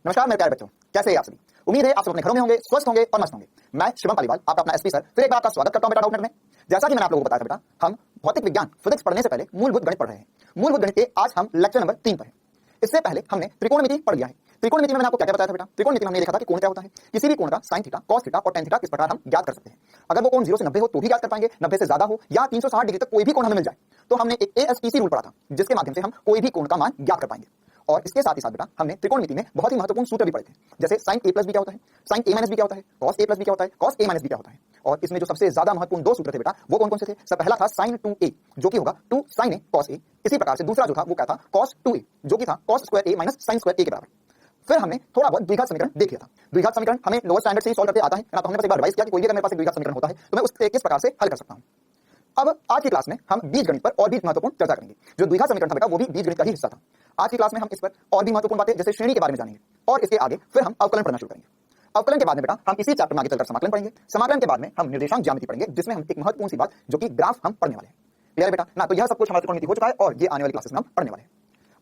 नमस्कार मेरे प्यारे बच्चों, कैसे हैं आप सभी। उम्मीद है आप सब अपने घरों में होंगे, स्वस्थ होंगे और मस्त होंगे। मैं शिवम पालीवाल, आपका अपना एसपी सर, फिर एक बार आपका स्वागत करता हूं बेटा डाउटनेट में। जैसा कि मैंने आप लोगों को बताया था बेटा, हम भौतिक विज्ञान फिजिक्स पढ़ने से पहले मूलभूत गणित पढ़ रहे हैं। मूलभूत गणित के आज हम लेक्चर नंबर 3 पर हैं। इससे पहले हमने त्रिकोणमिति पढ़ लिया है। त्रिकोणमिति में मैंने आपको क्या बताया था बेटा, त्रिकोणमिति में हमने देखा था कि कोण क्या होता है, किसी भी कोण का साइन थीटा, कॉस थीटा और टेन थीटा किस प्रकार हम ज्ञात कर सकते हैं। अगर वो कोण 0 से 90 हो तो भी ज्ञात कर पाएंगे, 90 से ज्यादा हो या 360 डिग्री तक कोई भी कोण हमें मिल जाए तो हमने एक एएसटीसी रूल पढ़ा था, जिसके माध्यम से हम कोई भी कोण का मान ज्ञात कर पाएंगे। और इसके साथ ही साथ बेटा हमने त्रिकोणमिति में बहुत ही महत्वपूर्ण सूत्र भी पढ़े थे, जैसे sin a प्लस b क्या होता है, sin a माइनस b क्या होता है, cos a प्लस b क्या होता है, cos a माइनस b क्या होता है। और इसमें जो सबसे ज्यादा महत्वपूर्ण दो सूत्र थे बेटा वो कौन कौन से थे। सब पहला था sin 2a जो कि होगा 2 sin a cos a। इसी प्रकार से दूसरा जो था वो क्या था, cos 2a जो कि था cos square a minus sin square a के बराबर। फिर हमने थोड़ा बहुत द्विघात समीकरण देख लिया था। द्विघात समीकरण हमें लोअर स्टैंडर्ड से ही सॉल्व करते आता है ना, तो हमने बस एक बार रिवाइज किया कि कोई भी अगर मेरे पास एक द्विघात समीकरण होता है तो मैं उससे किस प्रकार से हल कर सकता हूं। अब आज की क्लास में हम बीजगणित पर और भी महत्वपूर्ण चर्चा करेंगे। जो द्विघात समीकरण था बेटा वो भी बीजगणित का ही हिस्सा था। आज की क्लास में हम इस पर और भी महत्वपूर्ण बातें जैसे श्रेणी के बारे में जानेंगे और इसके आगे फिर हम अवकलन पढ़ना शुरू करेंगे। अवकलन के बाद में बेटा हम इसी चैप्टर में आगे चलकर समाकलन पढ़ेंगे। समाकलन के बाद में हम निर्देशांक ज्यामिति पढ़ेंगे, जिसमें हम एक महत्वपूर्ण सी बात जो कि ग्राफ हम पढ़ने वाले हैं। क्लियर बेटा ना, तो यह सब कुछ हमारा त्रिकोणमिति हो चुका है और ये आने वाली क्लासेस में हम पढ़ने वाले हैं।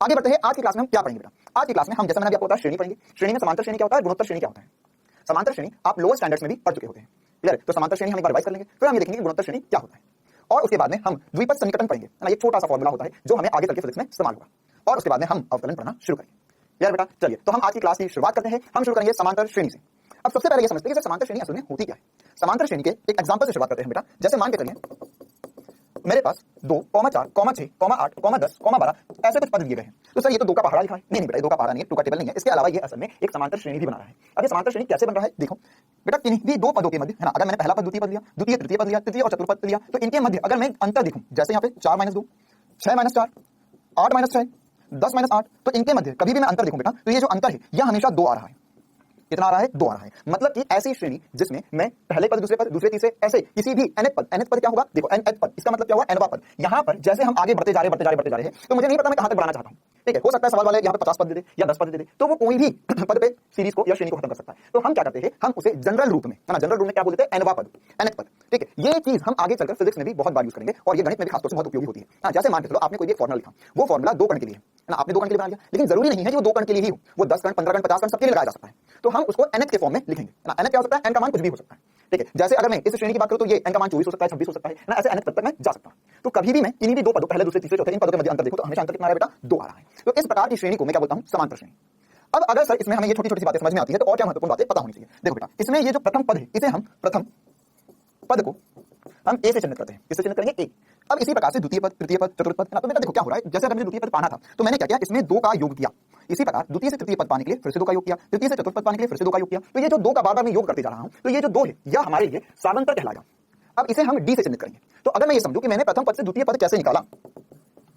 आगे बढ़ते हैं। आज की क्लास में हम क्या पढ़ेंगे बेटा, आज की क्लास में हम जैसे मैंने आपको बताया श्रेणी पढ़ेंगे। श्रेणी में समांतर श्रेणी क्या होता है, गुणोत्तर श्रेणी क्या होता है। समांतर श्रेणी आप लोअर स्टैंडर्ड्स में भी पढ़ चुके होते हैं। क्लियर, तो समांतर श्रेणी हम एक बार रिवाइज कर लेंगे, फिर हम ये देखेंगे गुणोत्तर श्रेणी क्या होता है। और उसके बाद में हम द्विपद सन्निकटन पढ़ेंगे ना, एक छोटा सा फॉर्मूला होता है जो हमें आगे चल के फिजिक्स में इस्तेमाल होगा। और उसके बाद में हम अवकलन पढ़ना शुरू करेंगे। यार बेटा चलिए, तो हम आज की क्लास की शुरुआत करते हैं। हम शुरू करेंगे समांतर श्रेणी से। अब सबसे पहले ये समझते हैं कि समांतर श्रेणी असल में होती क्या है। समांतर श्रेणी के एक एग्जांपल से शुरुआत करते हैं बेटा। जैसे मान के चलिए मेरे पास 2, 4, 6, 8, 10, 12 ऐसे कुछ पद दिए गए हैं। तो सर ये तो 2 का पहाड़ा लिखा है। नहीं बेटा, ये 2 का पहाड़ा नहीं है, 2 का टेबल नहीं है। इसके अलावा ये असल में एक समांतर श्रेणी भी बना रहा है। अब ये समांतर श्रेणी कैसे बन रहा है देखो बेटा, किन्हीं भी दो पदों के मध्य है ना, अगर मैंने पहला पद द्वितीय पद लिया, द्वितीय तृतीय पद लिया, तृतीय और चतुर्थ पद लिया, तो इनके मध्य अगर मैं अंतर देखूं, जैसे यहाँ पे 4 - 2, 6 - 4, 8 - 6, 10 - 8, तो इनके मध्य कभी भी मैं अंतर देखूं बेटा तो ये जो अंतर है यह हमेशा 2 आ रहा है। कितना आ रहा है, 2 आ रहा है। मतलब कि ऐसी श्रेणी जिसमें मैं पहले पद दूसरे तीसरे ऐसे किसी भी nth पद क्या होगा देखो, nth पद इसका मतलब क्या हुआ, nवां पद। यहाँ पर जैसे हम आगे बढ़ते जा रहे हैं तो मुझे नहीं पता मैं कहां तक बढ़ाना चाहता हूं। ठीक है, हो सकता है सवाल वाले यहाँ पे 50 पद दे दे या 10 पद दे दे, तो वो कोई भी पद पे सीरीज को या श्रेणी को खत्म कर सकता है। तो हम क्या करते हैं, हम उसे जनरल रूप में है ना, जनरल रूप में क्या बोलते हैं, nवां पद, nth पद। ठीक है, ये चीज हम आगे चलकर फिजिक्स में भी बहुत बार यूज करेंगे और ये गणित में भी खासतौर से बहुत उपयोगी होती है। जैसे मान के चलो आपने कोई एक फॉर्मूला लिखा, वो फॉर्मूला 2 कण के लिए है ना, आपने 2 कण के लिए बना लिया, लेकिन जरूरी नहीं है कि वो 2 कण के लिए ही हो, वो 10 कण, 15 कण, 50 कण सबके लिए लगाया जा सकता है। तो हम उसको nth के फॉर्म में लिखेंगे ना। nth क्या हो सकता है, n का मान कुछ भी हो सकता है। ठीक है, जैसे अगर मैं इस श्रेणी की बात करूं तो ये n का मान 24 हो सकता है, 26 हो सकता है ना, ऐसे nth पद तक मैं जा सकता हूं। तो कभी भी मैं किन्हीं भी 2 पदों, पहले दूसरे तीसरे चौथे इन पदों के मध्य अंतर देखो तो हमेशा अंतर कितना आ रहा है बेटा, 2 आ रहा है। तो इस प्रकार की श्रेणी को मैं क्या बोलता हूं, समांतर श्रेणी। अब अगर सर इसमें हमें ये छोटी छोटी बातें समझ में आती है तो और क्या महत्वपूर्ण बातें पता होनी चाहिए। देखो बेटा, इसमें ये जो प्रथम पद है इसे हम प्रथम पद को हम ए से चिन्हित करते हैं। किससे चिन्हित करेंगे, ए। अब इसी प्रकार से द्वितीय पद, तृतीय पद, चतुर्थ पद, तो बेटा देखो क्या हो रहा है, जैसे अगर मुझे द्वितीय पद पाना था तो मैंने क्या किया, इसमें 2 का योग किया। इसी प्रकार द्वितीय से तृतीय पद पाने के लिए फिर से 2 का योग किया, तृतीय से चतुर्थ पद पाने के लिए फिर से 2 का योग किया। तो ये जो 2 का बार-बार मैं योग करते जा रहा हूं, तो ये जो 2 है यह हमारे लिए सामांतर कहलाएगा। अब इसे हम डी से चिन्हित करेंगे। तो अगर मैं ये समझूं कि मैंने प्रथम पद से द्वितीय पद कैसे निकाला,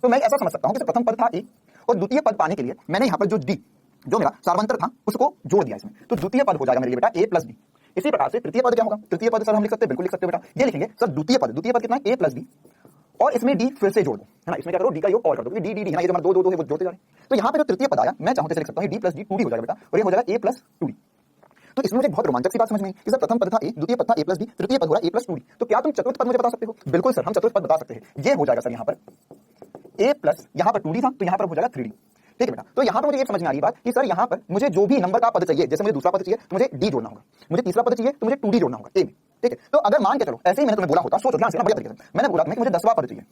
तो मैं ऐसा समझ सकता हूं कि प्रथम पद था ए और द्वितीय पद पाने के लिए मैंने यहाँ पर जो डी, जो मेरा सामांतर था, उसको जोड़ दिया इसमें। तो द्वितीय पद हो जाएगा मेरे लिए बेटा a प्लस b। इसी प्रकार से तृतीय पद क्या होगा, तृतीय पद सर हम लिख सकते हैं, बिल्कुल लिख सकते हैं बेटा। ये लिखेंगे सर द्वितीय पद कितना है, a प्लस b, और इसमें d फिर से जोड़ दो है ना, इसमें क्या करो, d का योग और कर दो, क्योंकि d है ना, ये जो हमारा 2 है वो जोड़ते जा रहे हैं। तो यहाँ पे जो तृतीय पद आया मैं चाहूं तो लिख सकता हूँ d प्लस d 2d हो जाएगा बेटा, और ये हो जाएगा a प्लस 2d। तो इसमें मुझे बहुत रोमांचक सी बात समझ में आई कि सर प्रथम पद था a, द्वितीय पद था a प्लस b, तृतीय पद हो रहा है a प्लस 2d। तो क्या तुम चतुर्थ पद मुझे बता सकते हो? बिल्कुल सर, हम चतुर्थ पद बता सकते हैं। ये हो जाएगा सर यहाँ पर a प्लस, यहाँ पर 2d था तो यहाँ पर हो जाएगा 3d। ठीक है बेटा, तो यहाँ पर मुझे ये समझ में आ रही बात कि सर यहाँ पर मुझे जो भी नंबर का पद चाहिए, जैसे मुझे दूसरा पद चाहिए तो मुझे d जोड़ना होगा, मुझे तीसरा पद चाहिए तो मुझे 2d जोड़ना होगा a में। ठीक है, तो अगर मान के चलो ऐसे ही मैंने तुम्हें बोला होता, सोचो ध्यान से ना, बढ़िया तरीके से मैंने बोला कि मुझे 10वां पद चाहिए,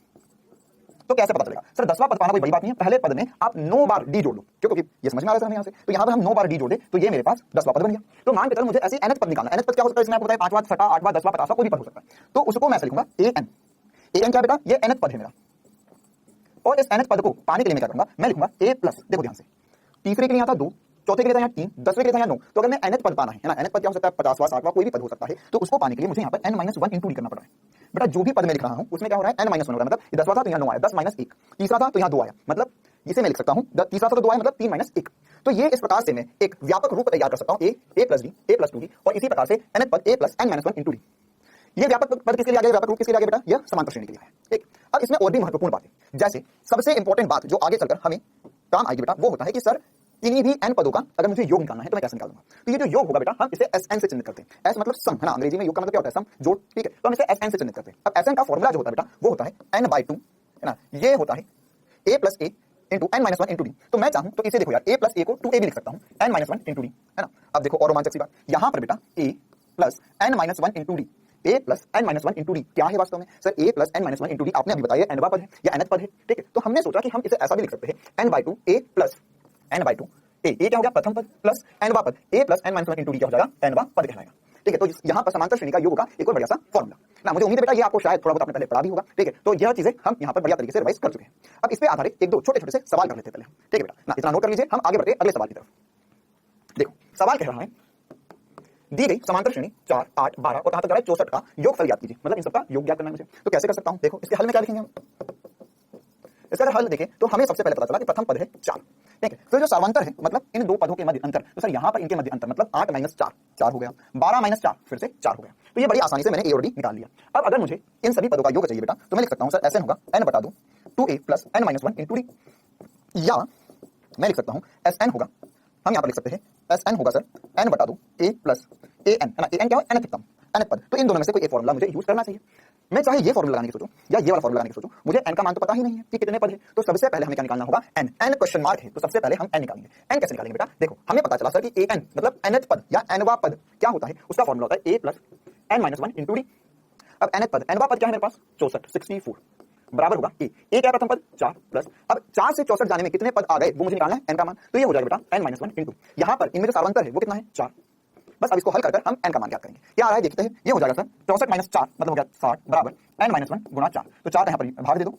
तो कैसे पता चलेगा सर 10वां पद पाना कोई बड़ी बात नहीं है। पहले पद में आप 9 बार d जोड़ लो, क्योंकि ये समझ में आ रहा है हमें यहाँ से। तो यहाँ पर हम 9 बार d जोड़ दे तो ये मेरे पास 10वां पद बन गया। तो मान के चलो मुझे ऐसे nth पद निकालना, nth पद क्या हो सकता है, इसमें आपको बताया 5वां, 6वां, 8वां, 10वां, 50वां कोई भी पद हो सकता है। तो उसको मैं ऐसे लिखूंगा an क्या बेटा, ये nth पद है मेरा, और इस nth पद को पाने के लिए मैं क्या करूंगा, मैं लिखूंगा a प्लस, देखो ध्यान से, तीसरे के लिए आता 2, चौथे के लिए यहाँ 3, 10वें के लिए यहाँ 9। तो अगर मैं nth पद पाना है ना, nth पद क्या हो सकता है, 50वां, 60वां कोई भी पद हो सकता है, तो उसको पाने के लिए मुझे यहाँ पर n-1 इंटू डी करना पड़ रहा है। बेटा जो भी पद मैं लिख रहा हूँ उसमें क्या हो रहा है, n-1 हो रहा है, मतलब 10वां था तो यहाँ 9 आया, 10 - 1, तीसरा था तो यहाँ 2 आया, मतलब इसे मैं लिख सकता हूँ तीसरा था तो 2 आया, मतलब 3 - 1। तो ये इस प्रकार से मैं एक व्यापक रूप तैयार कर सकता हूँ, a plus d, a plus 2d, और इसी प्रकार से nth पद a plus n-1 into D. ये व्यापक पद किसके लिए आ गया, व्यापक रूप किसके लिए आ गया बेटा, यह समांतर श्रेणी के लिए है। ठीक, अब इसमें और भी महत्वपूर्ण बात है, जैसे सबसे इंपॉर्टेंट बात जो आगे चलकर हमें काम आएगी बेटा, वो होता है कि सर किन्हीं भी n पदों का अगर मुझे योग निकालना है तो मैं कैसे निकालूंगा। तो ये जो योग होगा बेटा हम इसे Sn से चिन्हित करते हैं। S मतलब सम है ना, अंग्रेजी में योग का मतलब क्या होता है, सम, जोड़। ठीक है, तो हम इसे Sn से चिन्हित करते हैं। अब Sn का फॉर्मूला जो होता है बेटा वो होता है n/2 है ना, ये होता है a plus a into n minus one into d. तो मैं चाहूं तो इसे देखो यार, ए प्लस ए को 2a भी लिख सकता हूं, n minus one into d, है ना। अब देखो और रोमांचक सी बात, यहां पर बेटा A plus N minus one into D, A plus N minus one into D क्या है वास्तव में? Sir A plus N minus one into D आपने अभी बताया एनवा पद है या एनथ पद है, ठीक है। तो हमने सोचा कि हम इसे ऐसा भी लिख सकते हैं, N by two A plus N by two A क्या हो गया प्रथम पद, प्लस एनवा पद A plus N minus one into D क्या हो जाएगा? एनवा पद कहलाएगा, ठीक है। तो यहाँ पर समांतर श्रेणी का योग का एक और बढ़िया सा फॉर्मूला ना, मुझे उम्मीद है बेटा ये आपको शायद थोड़ा बहुत आपने पहले पढ़ा भी होगा, ठीक है। तो यह चीजें हम यहाँ पर बढ़िया तरीके से रिवाइज कर चुके हैं। अब इस पे आधारित एक दो छोटे छोटे से सवाल कर लेते हैं पहले, ठीक है बेटा ना, इतना नोट कर लीजिए। हम आगे बढ़ते अगले सवाल की तरफ। देखो सवाल कह रहा है, दी गई समांतर श्रेणी 4, 8, 12 और कहां तक जा रहा है 64 का योगफल ज्ञात कीजिए। मतलब इन सबका योग ज्ञात करना है मुझे। तो कैसे कर सकता हूं? देखो इसके हल में क्या लिखेंगे हम? इसका अगर हल देखें तो हमें सबसे पहले पता चला कि प्रथम पद है 4, ठीक है। तो जो सारवंतर है मतलब इन दो पदों के मध्य अंतर, तो सर यहाँ पर इनके मध्य अंतर मतलब 8 माइनस 4 4 हो गया, 12 माइनस 4 फिर से 4 हो गया। तो ये बड़ी आसानी से मैंने ए और डी निकाल लिया। अब अगर मुझे इन सभी पदों का योग चाहिए बेटा तो मैं लिख सकता हूँ सर एस एन होगा एन बटा दो 2a plus N minus one into d, या मैं लिख सकता हूँ एस एन होगा, हम यहाँ पर लिख सकते हैं एस एन होगा सर एन बटा दो ए प्लस ए एन, है ना। ए एन क्या है? एनथ टर्म, एनथ पद। तो इन दोनों में से कोई एक फॉर्मूला मुझे यूज करना चाहिए। मैं चाहे ये फॉर्मूला लगाने की सोचूं या ये वाला फॉर्मूला लगाने की सोचूं, मुझे एन का मान तो पता ही नहीं है कि कितने पद है। तो सबसे पहले हमें क्या निकालना होगा? एन। एन क्वेश्चन मार्क है तो सबसे पहले हम एन निकालेंगे। एन कैसे निकालेंगे बेटा? देखो हमें पता चला सर कि ए एन मतलब एनथ पद या एनवा पद क्या होता है, उसका फॉर्मूला होता है A plus N minus one into D. अब एनथ पद एनवा पद क्या है मेरे पास? 64 बराबर होगा ए क्या प्रथम पद 4 प्लस, अब 4 से 64 जाने में कितने पद आ गए वो मुझे निकालना है एन का मान। तो ये हो जाएगा बेटा एन माइनस वन इंटू, यहाँ पर इनमें जो सारवंतर है वो कितना है? 4। बस अब इसको हल कर हम एन का मान ज्ञात करेंगे। क्या आ रहा है देखते हैं। ये हो जाएगा सर 64 माइनस 4 मतलब हो गया 60 बराबर एन माइनस वन गुणा 4। तो 4 यहाँ पर भाग दे दो,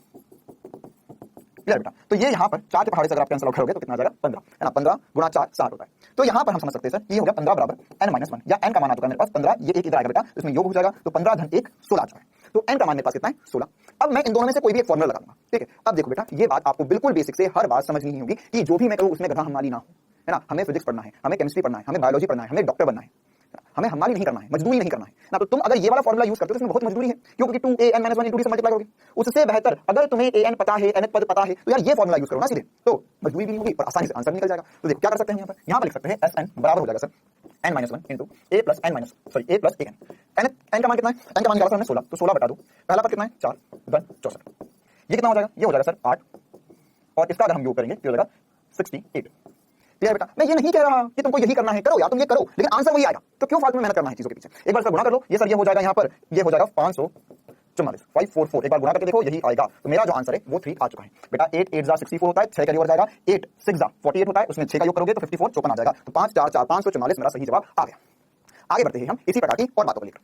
क्लियर बेटा। तो ये यहाँ पर 4 के पहाड़े से अगर आप कैंसिल आउट करोगे तो कितना आ जाएगा? 15, है ना। 15 गुणा 4 60 होता है। तो यहाँ पर हम समझ सकते हैं सर ये हो गया 15 बराबर एन माइनस वन, या एन का मान आ चुका है मेरे पास 15, ये एक इधर आएगा बेटा, इसमें योग हो जाएगा। तो 15 धन 1 16 आ चुका है। तो एन का मान मेरे पास कितना है? 16। अब मैं इन दोनों में से कोई भी एक फॉर्मूला लगा दूंगा, ठीक है। अब देखो बेटा ये बात आपको बिल्कुल बेसिक से हर बात समझनी ही होगी कि जो भी मैं करूँ उसमें गधा हमारी ना हो, है ना। हमें फिजिक्स पढ़ना है, हमें केमिस्ट्री पढ़ना है, हमें बायोलॉजी पढ़ना है, हमें डॉक्टर बनना है, हमें हमारी नहीं करना है, मजदूरी नहीं करना है ना। तो तुम अगर ये वाला फॉर्मूला यूज करते हो तो इसमें बहुत मजदूरी है, क्योंकि 2a n - 1 * d से मल्टीप्लाई करोगे। उससे बेहतर अगर तुम्हें an पता है, nth पद पता है, तो यार ये फॉर्मूला यूज करो ना सीधे, तो मजदूरी भी नहीं होगी और आसानी से आंसर निकल जाएगा। तो देखो क्या कर सकते हैं यहाँ पर लिख सकते हैं sn बराबर हो जाएगा sir n - 1 * a + n - a + an। n का मान कितना है? n का मान निकाला हमने 16, तो 16 बटा 2, पहला पद कितना है? 4 धन 64। ये कितना हो जाएगा? ये हो जाएगा सर 8, और इसका अगर हम योग करेंगे तो हो जाएगा 68। क्लियर बेटा। मैं ये नहीं कह रहा कि तुमको यही करना है, करो यार तुम ये करो, लेकिन आंसर वही आएगा। तो क्यों फालतू में मेहनत करना है चीजों के पीछे? एक बार सर गुणा कर लो, ये सर ये हो जाएगा यहाँ पर, ये हो जाएगा 544 544। एक बार गुणा करके देखो यही आएगा। तो मेरा जो आंसर है वो 3 आ चुका है बेटा। 8 8 64 होता है, 6 का योग जाएगा, 8 6 48 होता है, उसमें 6 का योग करोगे तो 54 54 आ जाएगा। तो 5 4 4 544 मेरा सही जवाब आ गया। आगे बढ़ते हैं हम इसी प्रकार की और बातों को लेकर।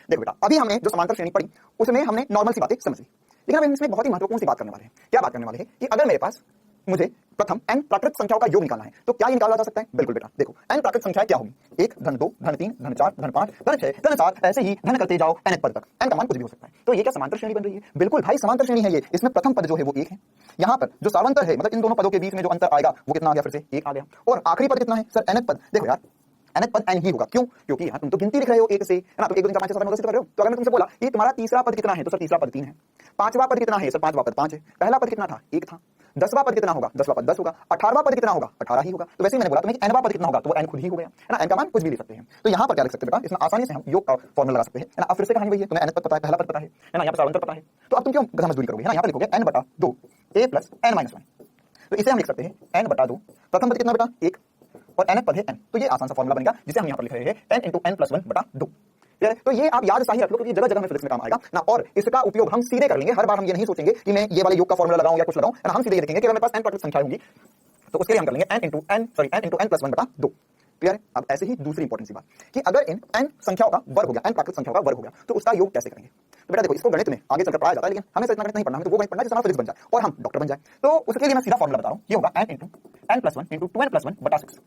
देखो बेटा अभी हमने जो समांतर श्रेणी पढ़ी उसमें हमने नॉर्मल सी बातें समझ ली, लेकिन अब हम इसमें बहुत ही महत्वपूर्ण सी बात करने वाले हैं। क्या बात करने वाले हैं कि अगर मेरे पास मुझे प्रथम n प्राकृतिक संख्याओं का योग निकालना है तो क्या ये निकाला जा सकता है? बिल्कुल बेटा। देखो n प्राकृतिक संख्याएं क्या होगी? 1 धन 2 धन 3 धन 4 धन 5 धन 6 धन 7, ऐसे ही धन करते जाओ nth पद तक। n का मान कुछ भी हो सकता है। तो ये क्या समांतर श्रेणी बन रही है? बिल्कुल भाई समांतर श्रेणी है ये। इसमें प्रथम पद जो है वो 1 है, यहाँ पर जो सारवंतर है मतलब इन दोनों पदों के बीच में जो अंतर आएगा वो कितना आ गया? फिर से 1 आ गया। और आखिरी पद कितना है सर? nth पद। देखो यार nth पद n ही होगा, क्यों? क्योंकि यहाँ तुम तो गिनती लिख रहे हो 1 से, है ना। तो 1 2 3 4 5 6 7 8 9 10 कर रहे हो। तो अगर मैं तुमसे बोला कि तुम्हारा तीसरा पद कितना है तो सर तीसरा पद 3 है। पांचवा पद कितना है सर? पांचवा पद 5 है। पहला पद कितना था? 1 था। 10वां पद कितना होगा? 10वां पद 10 होगा। 18वां पद कितना होगा? 18 ही होगा। तो वैसे ही मैंने बोला तुम्हें कि nवां पद कितना होगा तो वो n खुद ही हो गया, है ना। n का मान कुछ भी ले सकते हैं। तो यहाँ पर क्या लिख सकते हैं बेटा? इसमें आसानी से हम योग का फॉर्मूला लगा सकते हैं, है ना। अब फिर से कहानी वही है, तुम्हें nth पद पता है, पहला पद पता है ना, यहाँ पर सारवंतर पता है। तो अब तुम क्यों गधा मजदूरी करोगे, है ना। यहाँ पर लिखोगे n बटा 2 a + n - 1। तो इसे हम लिख सकते हैं n बटा 2, प्रथम पद कितना बेटा? 1, और nth पद है n। तो ये आसान सा फॉर्मूला बनेगा जिसे हम यहाँ पर लिख रहे हैं n × n + 1 बटा 2। तो ये आप याद सही रख लो क्योंकि जगह जगह में फिजिक्स में काम आएगा ना। और इसका उपयोग हम सीधे कर लेंगे। हर बार हम ये नहीं सोचेंगे कि मैं ये वाले योग का फॉर्मूला लगाऊं या कुछ लगाऊं, है ना। हम सीधे ये लिखेंगे कि अगर मेरे पास n प्राकृतिक संख्या होंगी तो उसके लिए हम कर लेंगे n × n + 1 बटा 2। क्लियर है। अब ऐसे ही दूसरी इंपॉर्टेंट सी बात कि अगर इन n संख्याओं का वर्ग हो गया, n प्राकृतिक संख्याओं का वर्ग हो गया, तो उसका योग कैसे करेंगे? तो बेटा देखो इसको गणित में आगे चलकर पढ़ाया जाता है, लेकिन हमें इतना गणित नहीं पढ़ना, हमें तो वो गणित पढ़ना है जिससे हमारा फिजिक्स बन जाए और हम डॉक्टर बन जाए। तो उसके लिए मैं सीधा फॉर्मूला बता रहा हूं, ये होगा n × n + 1 × 2n + 1 बटा 6।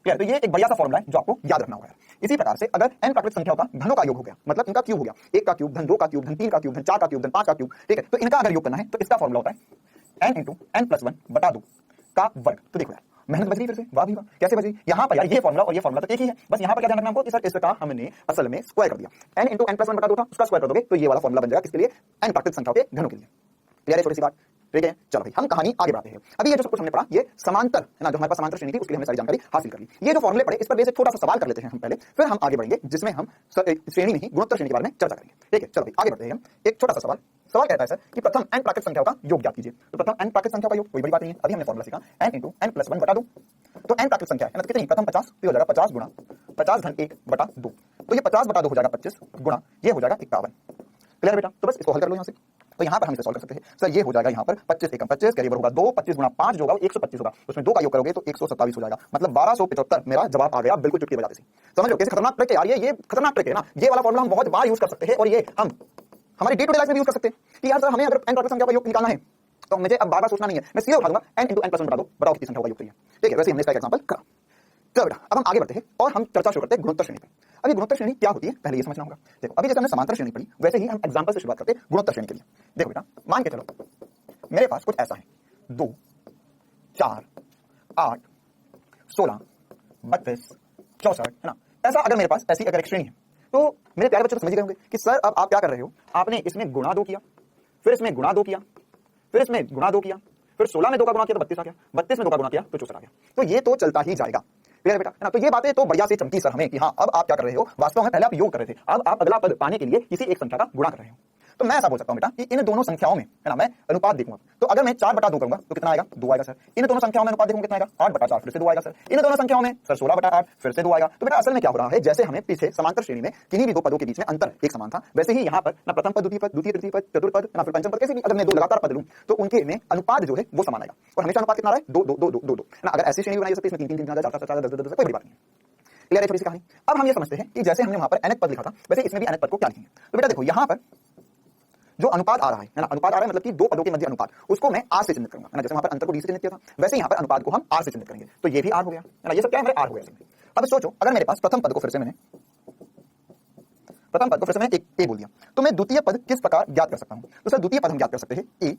क्लियर। तो ये एक बढ़िया सा फॉर्मूला है जो आपको याद रखना होगा। इसी प्रकार से अगर n प्राकृतिक संख्याओं का घनों का योग हो गया, मतलब इनका क्यूब हो गया, 1 का क्यूब धन 2 का क्यूब धन 3 का क्यूब धन 4 का क्यूब धन 5 का क्यूब, ठीक है। तो इनका अगर योग करना है तो इसका फॉर्मूला होता है n × n + 1 बटा 2 का वर्ग। तो देखो यार मेहनत बच रही फिर से, वाह भी वाह। कैसे बच रही? यहाँ पर यार ये फॉर्मूला और ये फॉर्मूला तो एक ही है, बस यहाँ पर क्या ध्यान रखना हमको कि सर इसका हमने असल में स्क्वायर कर दिया। n × n + 1 बटा 2 था, उसका स्क्वायर कर दोगे तो ये वाला फॉर्मूला बन जाएगा किसके लिए? n प्राकृतिक संख्याओं के घनों के लिए। क्लियर है थोड़ी सी बात? ठीक है। चलो भाई हम कहानी आगे बढ़ाते हैं। अभी ये जो सब कुछ हमने पढ़ा ये समांतर है ना, जो हमारे पास समांतर श्रेणी थी उसके लिए हमने सारी जानकारी हासिल कर ली। ये जो फॉर्मूले पढ़े इस पर बेसिक छोटा सा सवाल कर लेते हैं हम पहले, फिर हम आगे बढ़ेंगे जिसमें हम श्रेणी नहीं गुणोत्तर श्रेणी के बारे में चर्चा करेंगे। ठीक है चलो भाई आगे बढ़ते हैं हम। एक छोटा सा सवाल सवाल कहता है सर कि प्रथम n प्राकृत संख्याओं का योग ज्ञात कीजिए। तो प्रथम n प्राकृत संख्याओं का योग कोई बड़ी बात नहीं है, अभी हमने फॉर्मूला सीखा n इंटू n प्लस 1 बटा 2। तो n प्राकृत संख्या है ना, तो कितनी? प्रथम 50, तो हो जाएगा 50 गुणा 50 घन 1 बटा 2। तो ये 50 बटा 2 हो जाएगा 25 गुणा ये हो जाएगा 51। क्लियर बेटा? तो बस इसको हल कर लो यहाँ से। तो यहाँ पर हम इसे सॉल्व कर सकते हैं सर। ये हो जाएगा यहाँ पर 25 एकम 25 कैरी होगा 2, 25 गुणा 5 जो होगा 125 होगा, उसमें 2 का योग करोगे तो 127 हो जाएगा, मतलब 1275 मेरा जवाब आ गया बिल्कुल चुटकी बजाते से। समझ लो कैसे खतरनाक ट्रिक है यार, ये खतरनाक ट्रिक है ना। ये वाला फॉर्मूला हम बहुत बार यूज कर सकते हैं और ये हम हमारे डे टू डे लाइफ में यूज कर सकते हैं कि यार सर हमें अगर n प्राकृत संख्या का योग निकालना है तो मुझे अब बार-बार सोचना नहीं है, मैं सीधे उठा दूंगा n इंटू n प्लस 1 बटा 2, बताओ कितनी संख्या होगा योग। ठीक है, वैसे हमने इसका एग्जांपल करा। चलो बेटा अब हम आगे बढ़ते हैं और हम चर्चा शुरू करते हैं गुणोत्तर श्रेणी पर। अब ये गुणोत्तर श्रेणी क्या होती है पहले ये समझना होगा। देखो अभी जैसे हमने समांतर श्रेणी पढ़ी वैसे ही हम एग्जांपल से शुरुआत करते हैं गुणोत्तर श्रेणी के लिए। देखो बेटा मान के चलो मेरे पास कुछ ऐसा है 2 4 8 16 32 64 है ना, ऐसा अगर मेरे पास ऐसी अगर एक श्रेणी है तो मेरे प्यारे बच्चे तो समझ गए होंगे कि सर अब आप क्या कर रहे हो, आपने इसमें गुणा 2 किया, फिर इसमें गुणा 2 किया, फिर इसमें गुणा 2 किया, फिर 16 में 2 का गुणा किया तो 32 आ गया, 32 में 2 का गुणा किया तो 64 आ गया। तो ये तो चलता ही जाएगा। क्लियर बेटा? है ना? तो ये बातें तो बढ़िया से चमकी सर हमें कि हाँ अब आप क्या कर रहे हो, वास्तव में पहले आप योग कर रहे थे, अब आप अगला पद पाने के लिए किसी एक संख्या का गुणा कर रहे हो। तो मैं ऐसा बोल सकता हूं बेटा कि इन दोनों संख्याओं में है ना मैं अनुपात देखूंगा, तो अगर मैं 4 बटा 2 करूंगा तो कितना आएगा? 2 आएगा सर। इन दोनों संख्याओं में अनुपात देखूंगा कितना आएगा? 8 बटा 4 फिर से 2 आएगा सर। इन दोनों संख्याओं में सर 16 बटा 8 फिर से 2 आएगा। तो बेटा असल में क्या हो रहा है, जैसे हमें पीछे समांतर श्रेणी में किन्हीं भी दो पदों के बीच में अंतर एक समान था, वैसे ही यहाँ पर ना प्रथम पद द्वितीय पद द्वितीय तृतीय पद चतुर्थ पद ना फिर पंचम पद कैसे भी अगर मैं 2 लगातार पद लूं तो उनके में अनुपात जो है वो समान आएगा। और हमेशा अनुपात कितना रहा है? 2 2 2 2 2 ना। अगर ऐसी श्रेणी बनाई सकते इसमें 3 3 3 4 4 4 10 10 कोई बड़ी बात नहीं। क्लियर है छोटी सी कहानी? अब हम ये समझते हैं कि जैसे हमने वहां पर nth पद लिखा था वैसे इसमें भी nth पद को क्या लिखेंगे। तो बेटा देखो यहाँ पर जो अनुपात आ रहा है ना, अनुपात आ रहा है मतलब कि दो पदों के मध्य अनुपात, उसको मैं r से चिन्हित करूंगा है ना। जैसे वहां पर अंतर को d से चिन्हित किया था वैसे यहाँ पर अनुपात को हम r से चिन्हित करेंगे, तो ये भी r हो गया है ना। ये सब क्या है हमारे r हो गया। अब सोचो अगर मेरे पास प्रथम पद को फिर से मैंने एक a बोल दिया तो मैं द्वितीय पद किस प्रकार ज्ञात कर सकता हूं? तो सर द्वितीय पद हम ज्ञात कर सकते हैं a,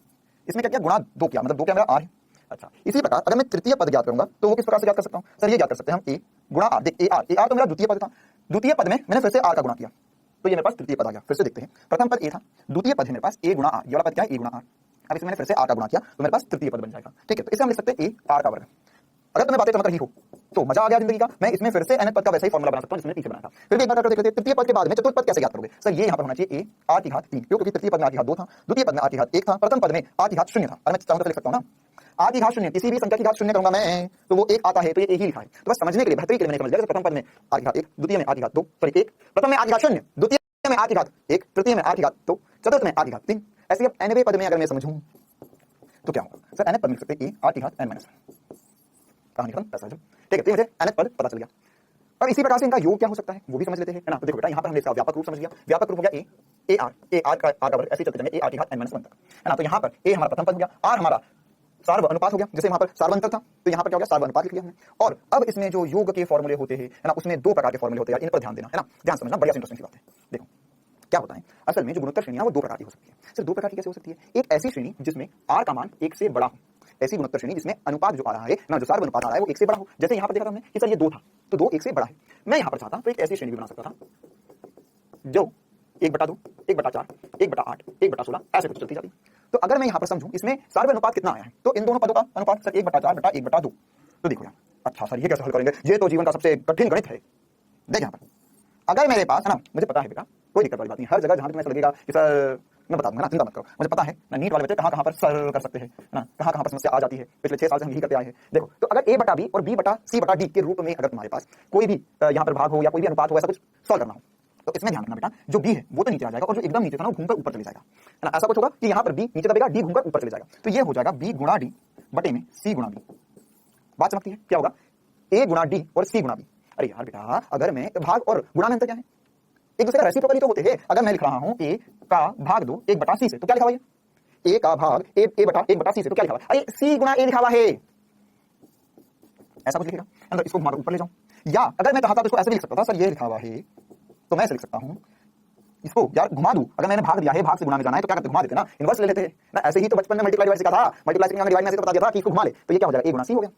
इसमें क्या किया गुणा 2 किया, मतलब 2 क्या मेरा r है। अच्छा इसी प्रकार अगर मैं तृतीय पद ज्ञात करूंगा तो वो किस प्रकार से ज्ञात कर सकता हूं? सर ये ज्ञात कर सकते हैं हम a गुणा r। देख a r तो मेरा द्वितीय पद था, द्वितीय पद में मैंने फिर से r का गुणा किया तो ये मेरे पास तृतीय पद आ गया। फिर से देखते हैं, प्रथम पद a था, द्वितीय पद है मेरे पास a गुणा r, ये वाला पद क्या है a गुणा r। अब इसमें मैंने फिर से r का गुणा किया तो मेरे पास तृतीय पद बन जाएगा। ठीक है, तो इसे हम लिख सकते हैं a r का वर्ग। अगर तुम्हें बातें चमक रही हो तो मजा आ गया जिंदगी का। मैं इसमें फिर से nth पद का वैसा ही फॉर्मूला बना सकता हूं जिसमें पीछे बनाया था। फिर भी एक बार कर देखते हैं तृतीय पद के बाद में चतुर्थ पद कैसे ज्ञात करोगे? सर ये यहां पर होना चाहिए a r की घात 3, क्योंकि तृतीय पद में r की घात 2 था, द्वितीय पद में r की घात 1 था, प्रथम पद में r की घात 0 था। अगर मैं चाहूं तो लिख सकता हूं ना r की घात 0, किसी भी संख्या की घात 0 करूंगा मैं तो वो 1 आता है, तो ये 1 ही लिखा है। तो बस समझने के लिए बेहतरीन के लिए मैंने समझ लिया, प्रथम पद में r की घात 1, द्वितीय में r की घात 2 सॉरी 1, प्रथम में r की घात 0, द्वितीय में r की घात 1, तृतीय में r की घात 2, चतुर्थ में r की घात 3। ऐसे अब nवें पद में अगर मैं समझूं तो क्या होगा? सर nth पद में लिख सकते हैं a r की घात n - 1। कहानी खत्म, पैसा जब। ठीक है, तो मुझे nth पद पता चल गया। अब इसी प्रकार से इनका योग क्या हो सकता है वो भी समझ लेते हैं, है ना। तो देखो बेटा यहाँ पर हमने इसका व्यापक रूप समझ लिया। व्यापक रूप हो गया a r का वर्ग, ऐसे चलते जाएंगे a r की घात n - 1 तक, है ना। तो यहाँ पर a हमारा प्रथम पद हो गया, r हमारा सार्व अनुपात हो गया। जैसे वहां पर सार्वंतर था तो यहाँ पर क्या हो गया? सार्व अनुपात लिख लिया हमने। और अब इसमें जो योग के फॉर्मूले होते हैं है ना, उसमें 2 प्रकार के फॉर्मूले होते हैं, इन पर ध्यान देना, है ना। ध्यान समझना, बढ़िया इंटरेस्टिंग बात है। देखो क्या होता है असल में जो गुणोत्तर श्रेणी है वो 2 प्रकार की हो सकती है। सिर्फ 2 प्रकार की कैसे हो सकती है? एक ऐसी श्रेणी जिसमें r का मान 1 से बड़ा हो, ऐसी गुणोत्तर श्रेणी जिसमें अनुपात जो आ रहा है ना, जो सार्व अनुपात आ रहा है वो 1 से बड़ा हो। जैसे यहाँ पर देखा हमने कि सर ये 2 था तो 2 1 से बड़ा है। मैं यहाँ पर चाहता तो एक ऐसी श्रेणी भी बना सकता था जो 1/2, 1/4, 1/8, 1/16 ऐसे कुछ चलती जाती। तो अगर मैं यहाँ पर समझूं इसमें सार्व अनुपात कितना आया है तो इन दोनों पदों का अनुपात सर 1/4 बटा 1/2। तो देखो यार, अच्छा सर ये कैसे हल करेंगे? ये तो जीवन का सबसे कठिन गणित है। देख यहाँ पर अगर मेरे पास है ना, मुझे पता है बेटा कोई दिक्कत वाली बात नहीं, हर जगह जहां तक ऐसा लगेगा कि सर मैं बता दूंगा ना, चिंता मत करो, मुझे पता है ना नीट वाले बच्चे कहां पर सर कर सकते हैं ना, कहां पर समस्या आ जाती है। पिछले 6 साल से हम यही करते आए हैं। देखो तो अगर a बटा b और b बटा c बटा d के रूप में अगर तुम्हारे पास कोई भी यहाँ पर भाग हो या कोई भी अनुपात हो, ऐसा कुछ सॉल्व करना हो तो इसमें ध्यान रखना बेटा, जो b है वो तो नीचे आ जाएगा और जो एकदम नीचे था ना वो घूमकर ऊपर चले जाएगा, है ना। ऐसा कुछ होगा कि यहाँ पर b नीचे दबेगा, d घूमकर ऊपर चले जाएगा, तो ये हो जाएगा b गुणा d बटे में c गुणा b। बात समझती है? क्या होगा? a गुणा d और c गुणा b। अरे यार बेटा अगर मैं भाग और गुणा में अंतर क्या है? एक दूसरे का रेसिप्रोकल तो होते हैं। अगर मैं लिख रहा हूं a का भाग 2 1/c से तो क्या लिखा हुआ है? a का भाग a बटा 1/c से तो क्या लिखा हुआ है? अरे c गुणा a लिखा हुआ है, ऐसा कुछ लिखेगा। अंदर इसको घुमा ऊपर ले जाऊं, या अगर मैं चाहता तो इसको ऐसे भी लिख सकता था, सर ये लिखा हुआ है तो मैं ऐसे लिख सकता हूं, इसको यार घुमा दूं। अगर मैंने भाग दिया है, भाग से गुणा में जाना है तो क्या करते? घुमा देते ना, इनवर्स ले लेते हैं ना। ऐसे ही तो बचपन में मल्टीप्लाई डिवाइड सिखा था, मल्टीप्लाई डिवाइड में ऐसे तो बता दिया था कि इसको घुमा ले, तो ये क्या हो जाएगा? a गुणा c हो गया।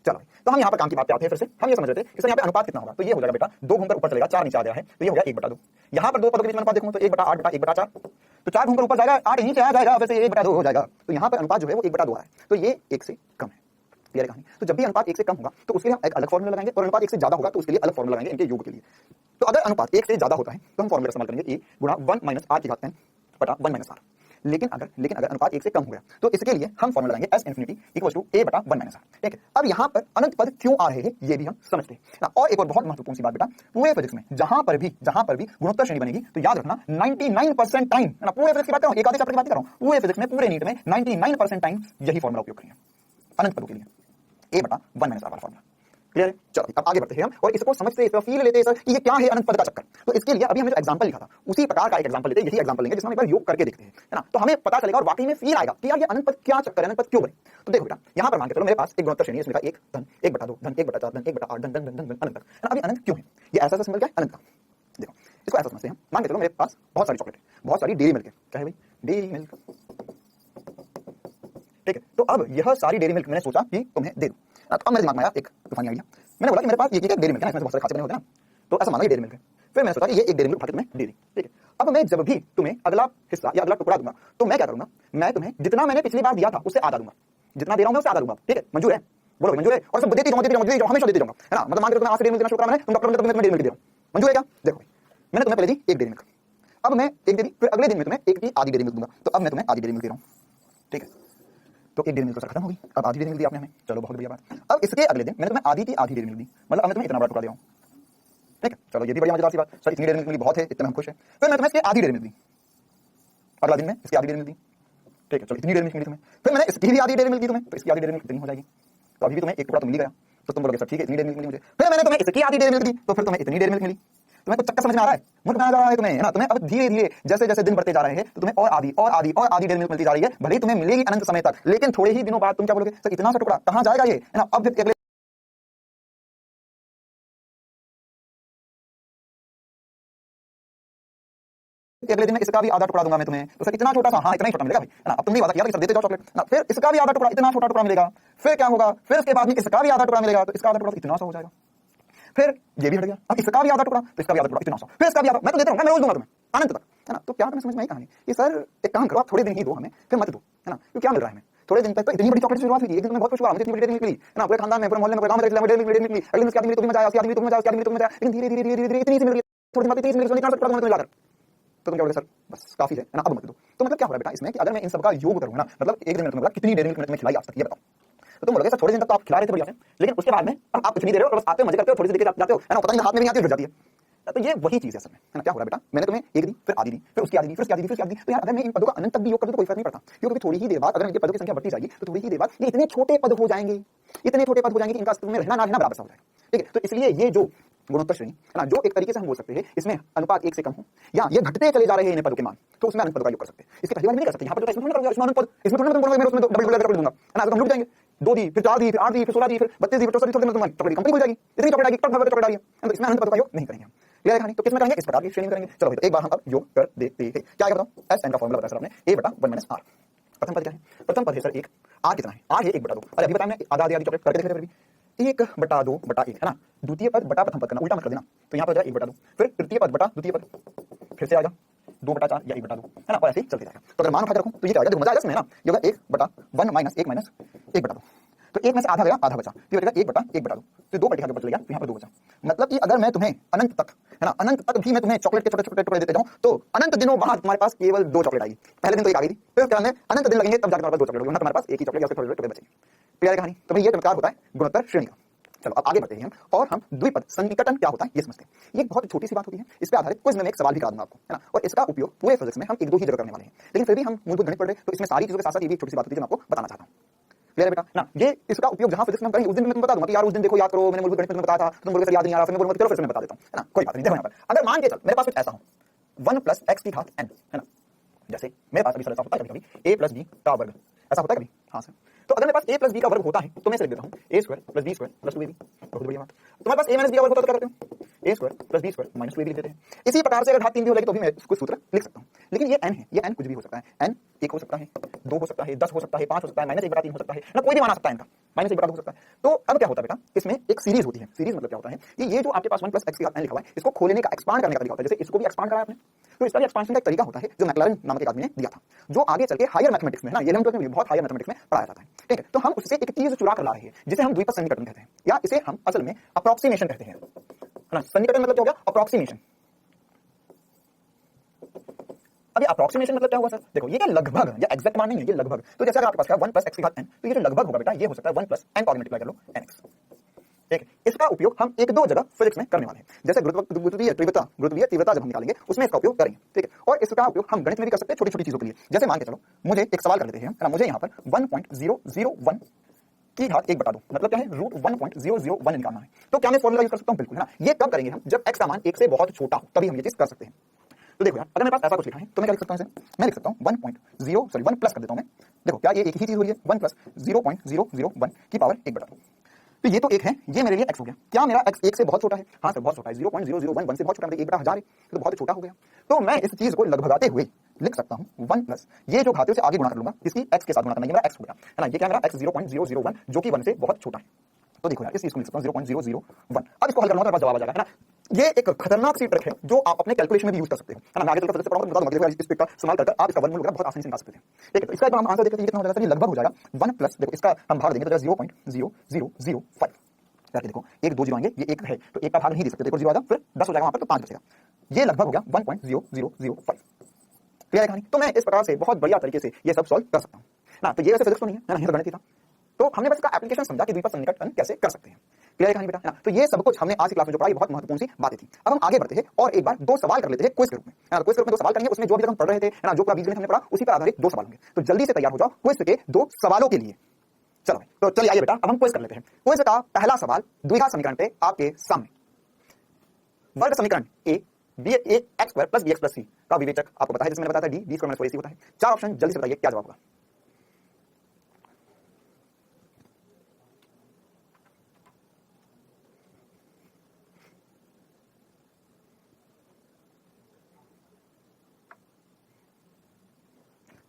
चलो तो हम यहाँ पर काम की बात पे आते हैं। फिर से हम ये समझ रहे थे कि सर यहाँ पे अनुपात कितना होगा, तो ये हो जाएगा बेटा 2 घूमकर ऊपर चलेगा, 4 नीचे आ गया है तो ये हो गया 1/2। यहाँ पर 2 पदों के बीच में अनुपात देखूं तो 1/8 बटा 1/4, तो 4 घूमकर ऊपर जाएगा, 8 नीचे आ जाएगा, वैसे 1/2 हो जाएगा। तो यहाँ पर अनुपात जो है वो 1/2 आ रहा है, तो ये 1 से कम है। क्लियर कहानी? तो जब भी अनुपात 1 से कम होगा तो उसके लिए हम एक अलग फॉर्मूला लगाएंगे, और अनुपात 1 से ज्यादा होगा तो उसके लिए अलग फॉर्मूला लगाएंगे इनके योग के लिए। तो अगर अनुपात 1 से ज्यादा होता है तो हम फॉर्मूला इस्तेमाल करेंगे a गुणा 1 - r की घात n बटा 1 - r। लेकिन अगर अनुपात 1 से कम हो गया तो इसके लिए हम फॉर्मूला लगाएंगे s infinity equals to a बटा 1 माइनस r। ठीक है, अब यहाँ पर अनंत पद क्यों आ रहे हैं ये भी हम समझते हैं ना। और एक और बहुत महत्वपूर्ण सी बात बेटा, पूरे फिजिक्स में जहां पर भी गुणोत्तर श्रेणी बनेगी तो याद रखना 99% टाइम है ना, पूरे फिजिक्स की बात कर रहा हूं, एक आधे चैप्टर की बात कर रहा हूं, पूरे फिजिक्स में पूरे नीट में 99% टाइम यही फॉर्मूला उपयोग करेंगे अनंत पदों के लिए a बटा 1 माइनस r वाला फॉर्मूला। क्लियर है? चलो अब आगे बढ़ते हैं हम और इसको समझते हैं, फील लेते हैं सर कि ये क्या है अनंत पद का चक्कर। तो इसके लिए अभी हमने जो एग्जांपल लिखा था उसी प्रकार का एक एग्जांपल लेते हैं, यही एग्जांपल लेंगे जिसमें हम एक बार योग करके देखते हैं, है ना, तो हमें पता चलेगा और वाकई में फील आएगा कि यार ये अनंत पद क्या चक्कर है, अनंत पद क्यों बने। तो देखो बेटा, यहां पर मान के चलो मेरे पास एक गुणोत्तर श्रेणी है, इसमें 1 धन 1 बटा 2 धन 1 बटा 4 धन 1 बटा 8 धन धन धन धन अनंत तक, है ना। अभी अनंत क्यों है, ये ऐसा सिंबल क्या है, अनंत का। देखो इसको ऐसा समझते हैं, मान के चलो मेरे पास बहुत सारी चॉकलेट है, बहुत सारी डेयरी मिल्क है, क्या है भाई, डेयरी मिल्क। ठीक है, तो अब यह सारी डेयरी मिल्क मैंने सोचा कि तुम्हें दे दूं। अब मेरे दिमाग में आया एक तूफानी आइडिया, मैंने बोला कि मेरे पास ये डेयरी मिल्क है, इसमें बहुत सारे खांचे बने होते हैं ना, तो ऐसा माना ये डेयरी मिल्क है। फिर मैंने सोचा कि ये एक डेयरी मिल्क उठा के तुम्हें दे दी। ठीक है, अब मैं जब भी तुम्हें अगला हिस्सा या अगला टुकड़ा दूंगा तो मैं क्या करूंगा, मैं तुम्हें जितना मैंने पिछली बार दिया था उससे आधा दूंगा, जितना दे रहा हूं मैं उससे आधा दूंगा। ठीक है, मंजूर है, बोलो मंजूर है, और सब देती जाऊंगा हमेशा देती जाऊंगा, है ना। मतलब मान के तुम्हें आज से डेयरी मिल्क देना शुरू करा मैंने, तुम डॉक्टर ने तुम्हें डेयरी मिल्क दे रहा हूं, मंजूर है क्या। देखो मैंने तुम्हें पहले दी एक डेयरी मिल्क, अब मैं एक दे दी, फिर अगले दिन में तुम्हें एक की आधी डेयरी मिल्क दूंगा, तो अब मैं तुम्हें आधी डेयरी मिल्क दे रहा हूं। ठीक है, तो एक डेयरी मिल्क तो खत्म हो गई, अब आधी डेयरी मिल्क दी आपने हमें, चलो बहुत बढ़िया बात। अब इसके अगले दिन मैंने तुम्हें आधी की आधी डेयरी मिल्क दी, मतलब अब मैं तुम्हें इतना बड़ा टुकड़ा दे रहा हूं। ठीक है, चलो ये भी बढ़िया मजेदार सी बात, सर इतनी डेयरी मिल्क मिली बहुत है, इतने में हम खुश हैं। फिर मैं तुम्हें इसके आधी डेयरी मिल्क दी, अगला दिन में इसकी आधी डेयरी मिल्क दी। ठीक है, चलो इतनी डेयरी मिल्क मिली तुम्हें, फिर मैंने इसकी भी आधी डेयरी मिल्क दी तुम्हें, तो इसकी आधी डेयरी मिल्क इतनी हो जाएगी, तो अभी भी तुम्हें एक टुकड़ा तो मिल गया, तो तुम बोलोगे सर ठीक है इतनी डेयरी मिल्क मिली मुझे। फिर मैंने तुम्हें इसकी आधी डेयरी मिल्क दी, तो फिर तुम्हें इतनी डेयरी मिल्क मिली। तुम्हें कुछ चक्कर समझ में आ रहा है, मुझे बताया जा रहा है तुम्हें, है ना। तुम्हें अब धीरे धीरे जैसे जैसे दिन बढ़ते जा रहे हैं तो तुम्हें और आधी और आधी और आधी डेयरी मिल्क मिलती जा रही है, भले ही तुम्हें मिलेगी अनंत समय तक, लेकिन थोड़े ही दिनों बाद तुम क्या बोलोगे, सर इतना सा टुकड़ा कहां जाएगा ये, है ना। अब अगले अगले दिन में इसका भी आधा टुकड़ा दूंगा मैं तुम्हें, तो सर इतना छोटा सा, हाँ इतना ही छोटा मिलेगा भाई, है ना। अब तुमने वादा किया कि सर देते जाओ चॉकलेट ना, फिर इसका भी आधा टुकड़ा इतना छोटा टुकड़ा मिलेगा, फिर क्या होगा, फिर उसके बाद में इसका भी आधा टुकड़ा मिलेगा, तो इसका आधा टुकड़ा इतना सा हो जाएगा, फिर ये भी हट गया, अब इसका भी आधा टुकड़ा, तो इसका भी आधा टुकड़ा इतना सा, फिर इसका भी आधा, मैं तो देता रहूंगा, मैं रोज दूंगा तुम्हें अनंत तक, है ना। तो क्या तुम्हें समझ में आई कहानी कि सर एक काम करो, आप थोड़े दिन ही दो हमें, फिर मत दो, है ना, क्यों क्या मिल रहा है हमें थोड़े दिन तक। तो इतनी बड़ी चॉकलेट की शुरुआत हुई, एक दिन तुम्हें बहुत खुश हुआ, मुझे इतनी बड़ी डेयरी मिल्क मिली, है ना, पूरे खानदान में पूरे मोहल्ले में गांव में डेयरी मिल्क मिली, अगले दिन उसकी आदमी तो भी मजा आया, उसकी आदमी तो भी मजा आया, उसकी आदमी तो भी मजा आया, लेकिन धीरे धीरे धीरे धीरे इतनी सी मिल गई, थोड़ी दिन बाद इतनी सी मिल गई, इतना सा टुकड़ा तुम्हें लाकर, तो तुम क्या बोले सर बस काफी है ना, अब मत दो। तो मतलब क्या हो रहा है बेटा इसमें कि अगर मैं इन सब का योग करूंगा ना, मतलब एक दिन में तुम्हें कितनी डेयरी मिल्क मैंने खिलाई आज तक ये बताओ, तो तुम बोलोगे सर थोड़े दिन तक तो आप खिला रहे थे बढ़िया से, लेकिन उसके बाद में अब आप कुछ नहीं दे रहे हो और बस आते हो मजे करते हो, थोड़ी सी देके जाते हो, है ना, पता नहीं हाथ में भी आती है, गिर जाती है। तो ये वही चीज है असल में, है ना। क्या हो रहा है बेटा, मैंने तुम्हें एक दी, फिर आधी दी, फिर उसकी आधी दी, फिर उसकी आधी दी, फिर उसकी आधी दी, तो यार अगर मैं इन पदों का अनंत तक भी योग कर दूं तो कोई फर्क नहीं पड़ता, क्योंकि थोड़ी ही देर बाद अगर इनके पदों की संख्या बढ़ती जाएगी तो थोड़ी ही देर बाद ये इतने छोटे पद हो जाएंगे, इतने छोटे पद हो जाएंगे कि इनका अस्तित्व में रहना ना रहना बराबर सा हो जाएगा। ठीक है, तो इसलिए ये जो गुणोत्तर श्रेणी है ना, जो एक तरीके से हम बोल सकते हैं इसमें अनुपात 1 से कम हो या ये घटते चले जा रहे हैं इन पदों के मान, तो उसमें अनंत पदों का योग कर सकते हैं। इसकी पहली बार नहीं कर सकते, यहाँ पर इसमें थोड़ा इसमें अनंत पद, इसमें थोड़ा मैं बोलूंगा उसमें डबल डबल कर दूंगा, है ना, तो हम रुक जाएंगे, 2 दी, फिर 4 दी, फिर 8 दी, फिर 16 दी, फिर 32 दी, फिर 64 दी, थोड़ी देर में चॉकलेट कंपनी खुल जाएगी, इतनी चॉकलेट आएगी, टक टक चॉकलेट आ रही है, तो इसमें अनंत पदों का योग नहीं करेंगे हम। क्लियर है कहानी, तो किसमें करेंगे, इस प्रकार की श्रेणी में करेंगे। चलो तो एक बार हम अब योग कर देते हैं, क्या क्या बताओ, एस एन का फॉर्मूला बताया सर आपने, a बटा 1 माइनस r। प्रथम पद क्या है, प्रथम पद है सर 1, r कितना है, r है 1 बटा 2, अरे अभी बताया मैंने आधा आधी चॉकलेट करके देखे फिर भी 1 बटा 2 बटा 1, है ना। द्वितीय पद बटा प्रथम पद करना, उल्टा मत कर देना, तो यहाँ पर जाए 1 बटा 2, फिर तृतीय पद बटा द्वितीय पद, फिर से आएगा 2 बटा 4 या 1 बटा 2, है ना, और ऐसे ही चलते जाएगा। तो अगर मान उठा के रखूं तो ये क्या आएगा, देखो मजा आएगा इसमें, है ना, ये होगा 1 बटा 1 माइनस 1 माइनस 1 बटा 2, तो 1 में से आधा गया, आधा बचा, फिर बचेगा 1 बटा 1 बटा 2, तो 2 बटे आगे बच गया, तो यहाँ पर 2 बचा। मतलब कि अगर मैं तुम्हें अनंत तक, है ना, अनंत तक भी मैं तुम्हें चॉकलेट के छोटे छोटे टुकड़े देते जाऊं तो अनंत दिनों बाद तुम्हारे पास केवल 2 चॉकलेट आएगी। पहले दिन तो एक आ गई थी, फिर उसके बाद में अनंत दिन लगेंगे तब जाकर तुम्हारे पास 2 चॉकलेट होगी, वरना तुम्हारे पास एक ही चॉकलेट या उसके थोड़े टुकड़े बचेंगे। क्लियर है कहानी, तो ये चमत्कार होता है गुणोत्तर श्रेणी का। चलो अब आगे बढ़ते हैं हम और हम द्विपद सन्निकटन क्या होता है ये समझते हैं। ये एक बहुत छोटी सी बात होती है, इस पे आधारित क्विज में एक सवाल भी करा दूंगा आपको, है ना, और इसका उपयोग पूरे फिजिक्स में हम 1-2 ही जगह करने वाले हैं, लेकिन फिर भी हम मूलभूत गणित पढ़ रहे तो इसमें सारी चीजों के साथ साथ ये भी छोटी सी बात होती है जो मैं आपको बताना चाहता हूं। क्लियर है बेटा ना, ये इसका उपयोग जहां फिजिक्स में हम करेंगे उस दिन मैं तुमको बता दूंगा कि यार उस दिन देखो याद करो मैंने मूलभूत गणित में बताया था, तुम बोलोगे सर याद नहीं आ रहा, फिर मैं बोलूंगा चलो फिर से मैं बता देता हूं, है ना, कोई बात नहीं। देखो यहाँ पर अगर मान के चल मेरे पास कुछ ऐसा हो 1 प्लस x की घात n, है ना, जैसे मेरे पास अभी सर ऐसा होता है कभी a प्लस b का वर्ग, ऐसा होता है कभी, हाँ सर। तो अगर मेरे पास a प्लस b का वर्ग होता है तो मैं इसे लिख देता हूँ a square plus b square plus 2ab, बहुत बढ़िया बात। तुम्हारे पास a माइनस b का वर्ग होता है तो क्या करते हो, a square plus b square minus 2ab लिख देते हैं। इसी प्रकार से अगर घात 3 भी हो जाएगी तो भी मैं कुछ सूत्र लिख सकता हूँ, लेकिन ये n है, ये n कुछ भी हो सकता है, n 1 हो सकता है, 2 हो सकता है, 10 हो सकता है, 5 हो सकता है, माइनस 1/3 हो सकता है ना, कोई भी मान आ सकता है इनका, माइनस 1/2 हो सकता है। तो अब क्या होता है बेटा, इसमें एक सीरीज होती है, सीरीज मतलब क्या होता है कि ये जो आपके पास 1 प्लस x की घात n लिखा हुआ है इसको खोलने का एक्सपांड करने का तरीका होता है, जैसे इसको भी एक्सपांड कराया आपने, तो इसका भी एक्सपांशन का एक तरीका होता है जो मैक्लैरन नामक एक आदमी ने दिया था, जो आगे चल के हायर मैथमेटिक्स में, ना ये में बहुत हायर मैथमेटिक्स में पढ़ाया जाता है। ठीक है, तो हम उससे एक चीज चुरा कर ला रहे हैं जिसे हम द्विपद सन्निकटन कहते हैं, या इसे हम असल में अप्रोक्सीमेशन कहते हैं, है ना। सन्निकटन मतलब क्या हो गया, अप्रोक्सीमेशन। अब ये अप्रोक्सीमेशन मतलब क्या हुआ सर? देखो ये क्या लगभग या एग्जैक्ट मान नहीं है, ये लगभग। तो जैसे अगर आपके पास क्या 1 प्लस x की घात n, तो ये जो लगभग होगा बेटा ये हो सकता है 1 प्लस n को आगे मल्टीप्लाई कर लो nx। ठीक है, इसका उपयोग हम एक दो जगह फिजिक्स में करने वाले हैं, जैसे गुरुत्वीय तीव्रता जब हम निकालेंगे उसमें इसका उपयोग करेंगे। ठीक है, और इसका उपयोग हम गणित में भी कर सकते हैं छोटी छोटी चीजों के लिए। जैसे मान के चलो मुझे एक सवाल कर लेते हैं, मुझे यहाँ पर 1.001 की घात 1 बटा 2 मतलब क्या है √1.001 निकालना है। तो क्या मैं फॉर्मूला यूज कर सकता हूँ? बिल्कुल, है ना। ये कब करेंगे हम? जब x का मान 1 से बहुत छोटा हो, तभी हम ये चीज कर सकते हैं। तो देखो यार, अगर मेरे पास ऐसा कुछ लिखा है तो मैं क्या लिख सकता हूँ इसे? मैं लिख सकता हूँ 1 प्लस कर देता हूँ मैं। देखो क्या ये एक ही चीज हो रही है, 1 प्लस 0.001 की पावर 1 बटा 2। तो ये तो एक है, ये मेरे लिए x हो गया। क्या मेरा x 1 से बहुत छोटा है? हाँ सर बहुत छोटा है, 0.001 से बहुत छोटा है, 1 बटा 1000 है, तो बहुत छोटा हो गया। तो मैं इस चीज को लगभगाते हुए लिख सकता हूँ 1 प्लस ये जो घाते से आगे गुणा कर लूंगा, इसकी x के साथ गुणा करना, ये मेरा x हो गया, है ना। ये क्या मेरा x 0.001 जो कि 1 से बहुत छोटा है। तो देखो यार, इस चीज को लिख सकता हूँ 0.001। अब इसको हल करना तो जवाब आ जाएगा, है ना। ये एक खतरनाक सी ट्रिक है जो आप अपने कैलकुलेशन में भी यूज कर सकते हो, है ना। मैं आगे चलकर पढ़ाऊंगा, बता दूंगा इस ट्रिक का इस्तेमाल कर आप इसका वर्गमूल वगैरह बहुत आसानी से निकाल सकते हैं। ठीक है, तो इसका हम आंसर देखते हैं कितना हो जाएगा। ये लगभग हो जाएगा 1 प्लस, देखो इसका हम भाग देंगे तो 0.0005। देखो एक 2 जीरो आएंगे, ये एक है तो एक का भाग नहीं दे सकते, देखो 0 आएगा फिर 10 हो जाएगा वहां पर, तो 5 बचेगा। ये लगभग हो गया 1.0005। क्लियर है कहानी? तो मैं इस प्रकार से बहुत बढ़िया तरीके से ये सब सॉल्व कर सकता हूँ ना। तो ये वैसे फिजिक्स तो नहीं है ना, ये तो गणित ही था। तो हमने बस इसका एप्लीकेशन समझा कि द्विपद सन्निकटन कैसे कर सकते हैं। क्लियर है कहानी बेटा? ना तो ये सब कुछ हमने आज की क्लास में जो पढ़ा, ये बहुत महत्वपूर्ण सी बातें थी। अब हम आगे बढ़ते हैं और एक बार दो सवाल कर लेते हैं क्विज के रूप में, है ना। क्विज के रूप में दो सवाल करेंगे, उसमें जो अभी तक हम पढ़ रहे थे, है ना, जो पूरा बीजगणित हमने पढ़ा उसी पर आधारित दो सवाल होंगे। तो जल्दी से तैयार हो जाओ क्विज के दो सवालों के लिए। चलो भाई, तो चलिए आइए बेटा, अब हम क्विज कर लेते हैं। क्विज का पहला सवाल द्विघात समीकरण पे आपके सामने। वर्ग समीकरण a x square plus bx plus c का विवेचक आपको पता है, जिसमें मैंने बताया था d स्क्वायर माइनस 4ac होता है। चार ऑप्शन, जल्दी से बताइए क्या जवाब होगा।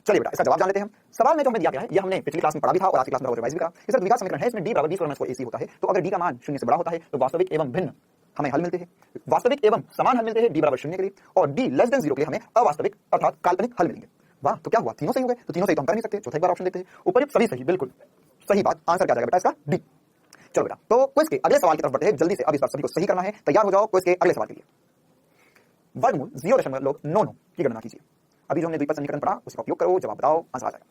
चलिए बेटा, इसका जवाब जान लेते हैं हम। सवाल में जो हमें दिया गया है, ये हमने पिछली क्लास में पढ़ा भी था और आज की क्लास में रिवाइज भी करा। इस द्विघात समीकरण है, इसमें d बराबर d स्क्वायर माइनस 4ac होता है। तो अगर d का मान 0 से बड़ा होता है तो वास्तविक एवं भिन्न हमें हल मिलते हैं, वास्तविक एवं समान हल मिलते हैं d बराबर 0 के लिए, और d लेस देन 0 के लिए हमें अवास्तविक अर्थात काल्पनिक हल मिलेंगे। वाह, तो क्या हुआ, तीनों सही हो गए। तो तीनों सही तो हम कर नहीं सकते, चौथा एक बार ऑप्शन देखते हैं। उपयुक्त सभी सही, बिल्कुल सही बात। आंसर क्या आ जाएगा बेटा इसका? डी। चलो बेटा, तो क्विज के अगले सवाल की तरफ बढ़ते हैं जल्दी से। अब इस बार सभी को सही करना है, तैयार हो जाओ क्विज के अगले सवाल के लिए। वर्गमूल 0.99 की गणना कीजिए। अभी जो हमने द्विपद समीकरण पढ़ा उसका उपयोग करो, जवाब बताओ, आंसर आ जाएगा।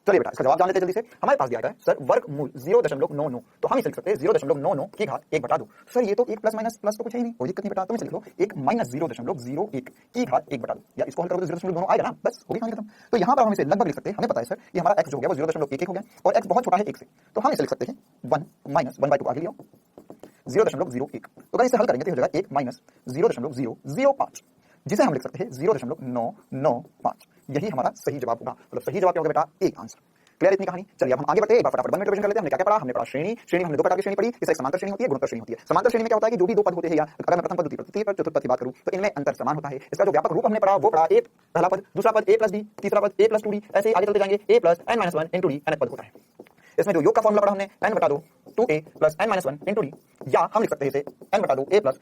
चलिए बेटा, इसका जवाब जान लेते हैं जल्दी से। हमारे पास दिया गया है सर वर्गमूल 0.99, तो हम इसे लिख सकते हैं 0.99 की घात 1 बटा 2। सर ये तो एक प्लस माइनस प्लस तो कुछ है ही नहीं, कोई दिक्कत नहीं बेटा। तुम इसे लिख लो एक माइनस 0.01 की घात 1 बटा 2, या इसको हल करोगे तो 0.9 आएगा ना, बस हो गई कहानी खत्म। तो यहाँ पर हम इसे लगभग लिख सकते हैं। हमें पता है सर ये हमारा x जो हो गया वो 0.11 हो गया, और x बहुत छोटा है 1 से, तो हम इसे लिख सकते हैं 1 माइनस 1/2 आगे लियो 0.01। तो अगर इसे हल करेंगे तो हो जाएगा 1 माइनस 0.005, जिसे हम लिख सकते हैं 0.995। यही हमारा सही जवाब होगा। मतलब सही जवाब क्या होगा बेटा? एक आंसर। क्लियर इतनी कहानी? चलिए अब हम आगे बढ़ते हैं, एक बार फटाफट 1 मिनट रिवीजन कर लेते हैं। हमने क्या पढ़ा? हमने पढ़ा श्रेणी में हमने दो प्रकार की श्रेणी पढ़ी। इसका एक समांतर श्रेणी होती है, गुणोत्तर श्रेणी होती है। समांतर श्रेणी में क्या होता है कि जो भी दो पद होते हैं, या अगर मैं प्रथम पद, द्वितीय पद, तृतीय पद, चतुर्थ पद की बात करूं तो इनमें अंतर समान होता है। इसका जो व्यापक रूप हमने पढ़ा वो पढ़ा a पहला पद, दूसरा पद a प्लस d, तीसरा पद a प्लस 2d, ऐसे ही आगे चलते जाएंगे a plus n minus 1 into d nth पद होता है। इसमें जो योग का फॉर्मूला पढ़ा हमने n बटा 2 2a plus n minus 1 into d, या हम लिख सकते हैं इसे n बटा 2 a प्लस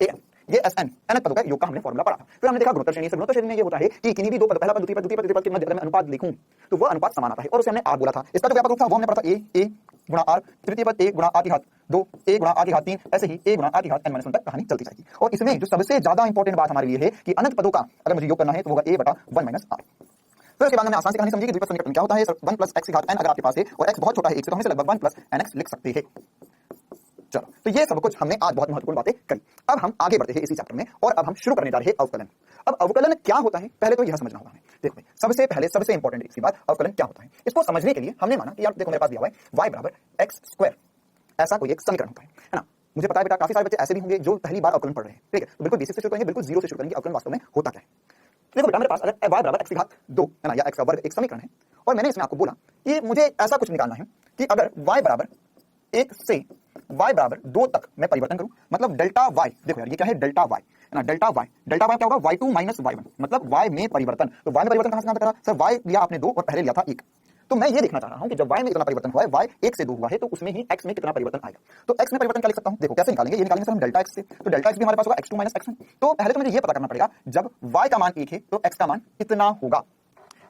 an। ये Sn nth पदों का योग का हमने फॉर्मूला पढ़ा था। फिर हमने देखा गुणोत्तर श्रेणी से। गुणोत्तर श्रेणी में ये होता है कि किन्हीं भी दो पद, पहला पद, द्वितीय पद, तृतीय पद के मध्य अगर मैं अनुपात लिखूं तो वो अनुपात समान आता है, और उसे हमने r बोला था। इसका जो व्यापक रूप था वो हमने पढ़ा था a गुणा r, तृतीय पद a गुणा r की घात 2, a गुणा r की घात 3, ऐसे ही a गुणा r की घात n माइनस 1 तक कहानी चलती जाएगी। और इसमें जो सबसे ज्यादा इंपॉर्टेंट बात हमारे लिए है कि अनंत पदों का अगर मुझे योग करना है तो होगा a बटा 1 माइनस r। फिर उसके बाद हमने आसान से कहानी समझी कि द्विपद समीकरण क्या होता है। 1 प्लस x की घात n अगर आपके पास है और x बहुत छोटा है 1 से, तो हम इसे लगभग 1 प्लस nx लिख सकते हैं। चलो, तो ये सब कुछ हमने आज बहुत महत्वपूर्ण बातें करी। अब हम आगे बढ़ते हैं इसी चैप्टर में, और अब हम शुरू करने जा रहे हैं अवकलन। अब अवकलन क्या होता है पहले तो यह समझना होगा हमें। देखो सबसे पहले सबसे इंपॉर्टेंट इसकी बात, अवकलन क्या होता है। इसको समझने के लिए हमने माना कि यार देखो मेरे पास दिया हुआ है y बराबर x स्क्वायर, ऐसा कोई एक समीकरण होता है ना। मुझे पता है बेटा काफी सारे बच्चे ऐसे भी होंगे जो पहली बार अवकलन पढ़ रहे हैं। ठीक है, तो बिल्कुल बेसिक से शुरू करेंगे, बिल्कुल जीरो से शुरू करेंगे अवकलन वास्तव में होता क्या है। देखो बेटा, मेरे पास अगर y बराबर x की घात 2 है ना, या x का वर्ग एक समीकरण है, और मैंने इसमें आपको बोला कि मुझे ऐसा कुछ निकालना है कि अगर y बराबर 1 से y बराबर 2 तक मैं परिवर्तन करूं, मतलब डेल्टा y। देखो यार ये क्या है? डेल्टा y, है ना। डेल्टा y क्या होगा? y2 माइनस y1, मतलब y में परिवर्तन। तो y में परिवर्तन कहां से कहां तक करा सर? y लिया आपने 2 और पहले लिया था 1। तो मैं ये देखना चाह रहा हूं कि जब y में इतना परिवर्तन हुआ है, y 1 से 2 हुआ है, तो उसमें ही x में कितना परिवर्तन आएगा। तो x में परिवर्तन क्या लिख सकता हूं? देखो कैसे निकालेंगे, ये निकालेंगे सर हम डेल्टा x से। तो डेल्टा x भी हमारे पास होगा x2 माइनस x1। तो पहले तो मुझे ये पता करना पड़ेगा जब y का मान 1 है तो x का मान कितना होगा।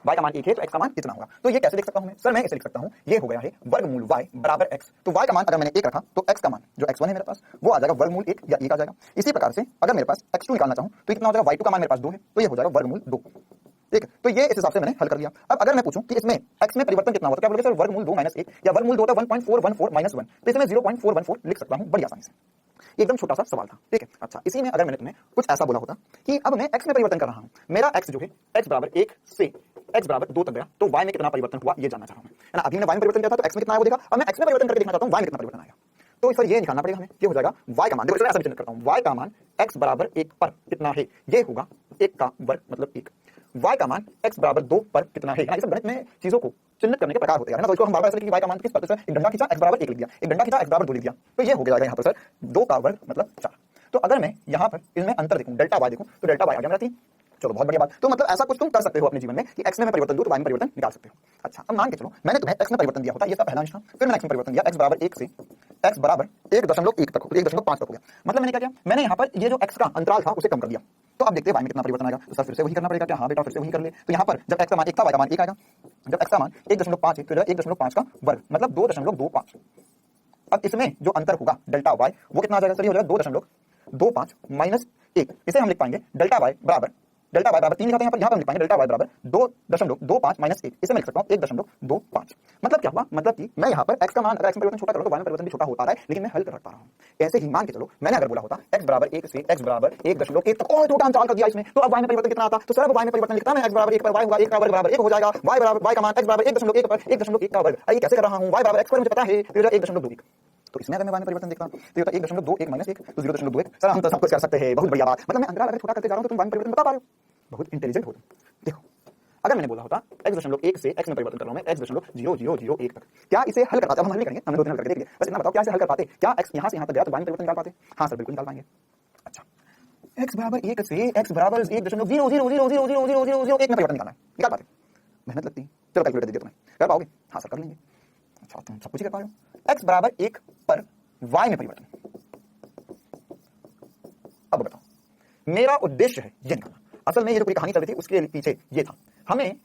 y का मान 1 है तो x का मान कितना होगा। तो ये कैसे लिख सकता हूं मैं? सर मैं इसे लिख सकता हूं, ये हो गया है वर्गमूल y बराबर x। तो y का मान अगर मैंने 1 रखा तो x का मान जो x1 है मेरे पास वो आ जाएगा वर्गमूल 1 या 1 आ जाएगा। इसी प्रकार से अगर मेरे पास x2 निकालना चाहूं तो कितना हो जाएगा, y2 का मान मेरे पास 2 है तो ये हो जाएगा वर्गमूल 2। ठीक है, तो ये इस हिसाब से मैंने हल कर लिया। अब अगर मैं पूछूं कि इसमें x में परिवर्तन कितना होता है, क्या बोलोगे सर वर्गमूल 2 - 1 या वर्गमूल 2 होता है 1.414 - 1, तो इसमें 0.414 लिख सकता हूं बड़ी आसानी से। ये एकदम छोटा सा सवाल था। ठीक है, अच्छा इसी में अगर मैंने तुम्हें कुछ ऐसा बोला होता कि अब मैं x में परिवर्तन कर रहा हूं, मेरा x जो है x बराबर 1 से x बराबर 2 तक गया तो y में कितना परिवर्तन हुआ ये जानना चाह रहा हूं है ना। अभी मैंने y में परिवर्तन किया था तो x में कितना आया वो देखा, अब मैं x में परिवर्तन करके देखना चाहता हूं y में कितना परिवर्तन आएगा। तो सर ये निकालना पड़ेगा हमें, ये हो जाएगा y का मान, देखो ऐसा चिन्हित करता हूं, y का मान x बराबर 1 पर कितना है, ये होगा 1 का वर्ग मतलब 1। y का मान x बराबर 2 पर कितना है, ये सब गणित में चीजों को चिन्हित करने के प्रकार होते हैं ना। तो इसको हम बार-बार ऐसे लिखेंगे y का मान किस पर, एक डंडा खींचा x बराबर 1 लिख दिया, एक डंडा खींचा x बराबर 2 लिख दिया, तो ये हो गया यहाँ पर सर 2 का वर्ग मतलब 4। तो अगर मैं यहाँ पर इसमें अंतर देखूं, डेल्टा y देखूं तो डेल्टा y आ गया मेरा 3। चलो बहुत बढ़िया बात। तो मतलब ऐसा कुछ तुम कर सकते हो अपने जीवन में कि x में मैं परिवर्तन दूं तो y में परिवर्तन निकाल सकते हो। अच्छा अब मान के चलो मैंने तुम्हें x में परिवर्तन दिया होता, ये था पहला निशान, फिर मैंने x में परिवर्तन दिया x बराबर 1 से x बराबर 1.1 तक, 1.5 तक हो गया। मतलब मैंने क्या किया, मैंने यहाँ पर ये जो x का अंतराल था उसे कम कर दिया। तो अब देखते हैं y में कितना परिवर्तन आएगा। तो सर फिर से वही करना पड़ेगा क्या? हाँ बेटा फिर से वही कर ले। तो यहाँ पर जब x का मान 1 था y का मान 1 आएगा, जब x का मान 1.5 है तो 1.5 का वर्ग मतलब 2.25। अब इसमें जो अंतर होगा डेल्टा y वो कितना आ जाएगा सर, ये हो जाएगा 2.25 माइनस 1। इसे हम लिख पाएंगे डेल्टा y बराबर 3 लिखा था यहाँ पर हम लिख पाएंगे डेल्टा y बराबर 2.25 माइनस 1। इसे मैं लिख सकता हूँ 1.25। मतलब क्या हुआ, मतलब कि मैं यहाँ पर x का मान अगर x में परिवर्तन छोटा करूँ तो y में परिवर्तन भी छोटा होता रहा है, लेकिन मैं हल कर रख पा रहा हूँ। ऐसे ही मान के चलो मैंने अगर बोला होता x बराबर 1 से x बराबर 1.1 तक और छोटा अंतराल कर दिया इसमें, तो अब y में परिवर्तन कितना आता, तो सर अब y में परिवर्तन लिखता मैं x बराबर 1 पर y होगा 1 का वर्ग बराबर 1 हो जाएगा, y का मान x बराबर 1.1 पर 1.1 का वर्ग। ये कैसे कर रहा हूँ, y बराबर x पर मुझे पता है तो 1.21। तो इसमें अगर मैं y में परिवर्तन देखता हूं तो ये होता है 1.21 माइनस 1 तो 0.21। सर हम तो सब कुछ कर सकते हैं, बहुत बढ़िया बात। मतलब मैं अंतराल अगर छोटा करते जा रहा हूं तो तुम y में परिवर्तन बता पा रहे हो, बहुत इंटेलिजेंट हो तुम। देखो अगर मैंने बोला होता x.1 से x में परिवर्तन कर रहा हूं मैं x.0001 तक, क्या इसे हल कर पाते? अब हम हल नहीं करेंगे, हमने 2 दिन हल करके देख लिया, बस इतना बताओ क्या इसे हल कर पाते? क्या x यहां से यहां तक गया तो y में परिवर्तन निकाल पाते? हां सर बिल्कुल निकाल पाएंगे। अच्छा x बराबर 1 से x बराबर 1.000000001 में परिवर्तन निकालना है, निकाल पाते? मेहनत लगती है, चलो कैलकुलेटर दे दिया तुम्हें, कर पाओगे? हां सर कर लेंगे। अच्छा तुम सब कुछ कर पा रहे हो। x बराबर 1 पर y में परिवर्तन, अब बताओ मेरा उद्देश्य है ये निकालना। असल में ये जो पूरी कहानी चल रही थी उसके पीछे ये था, हमें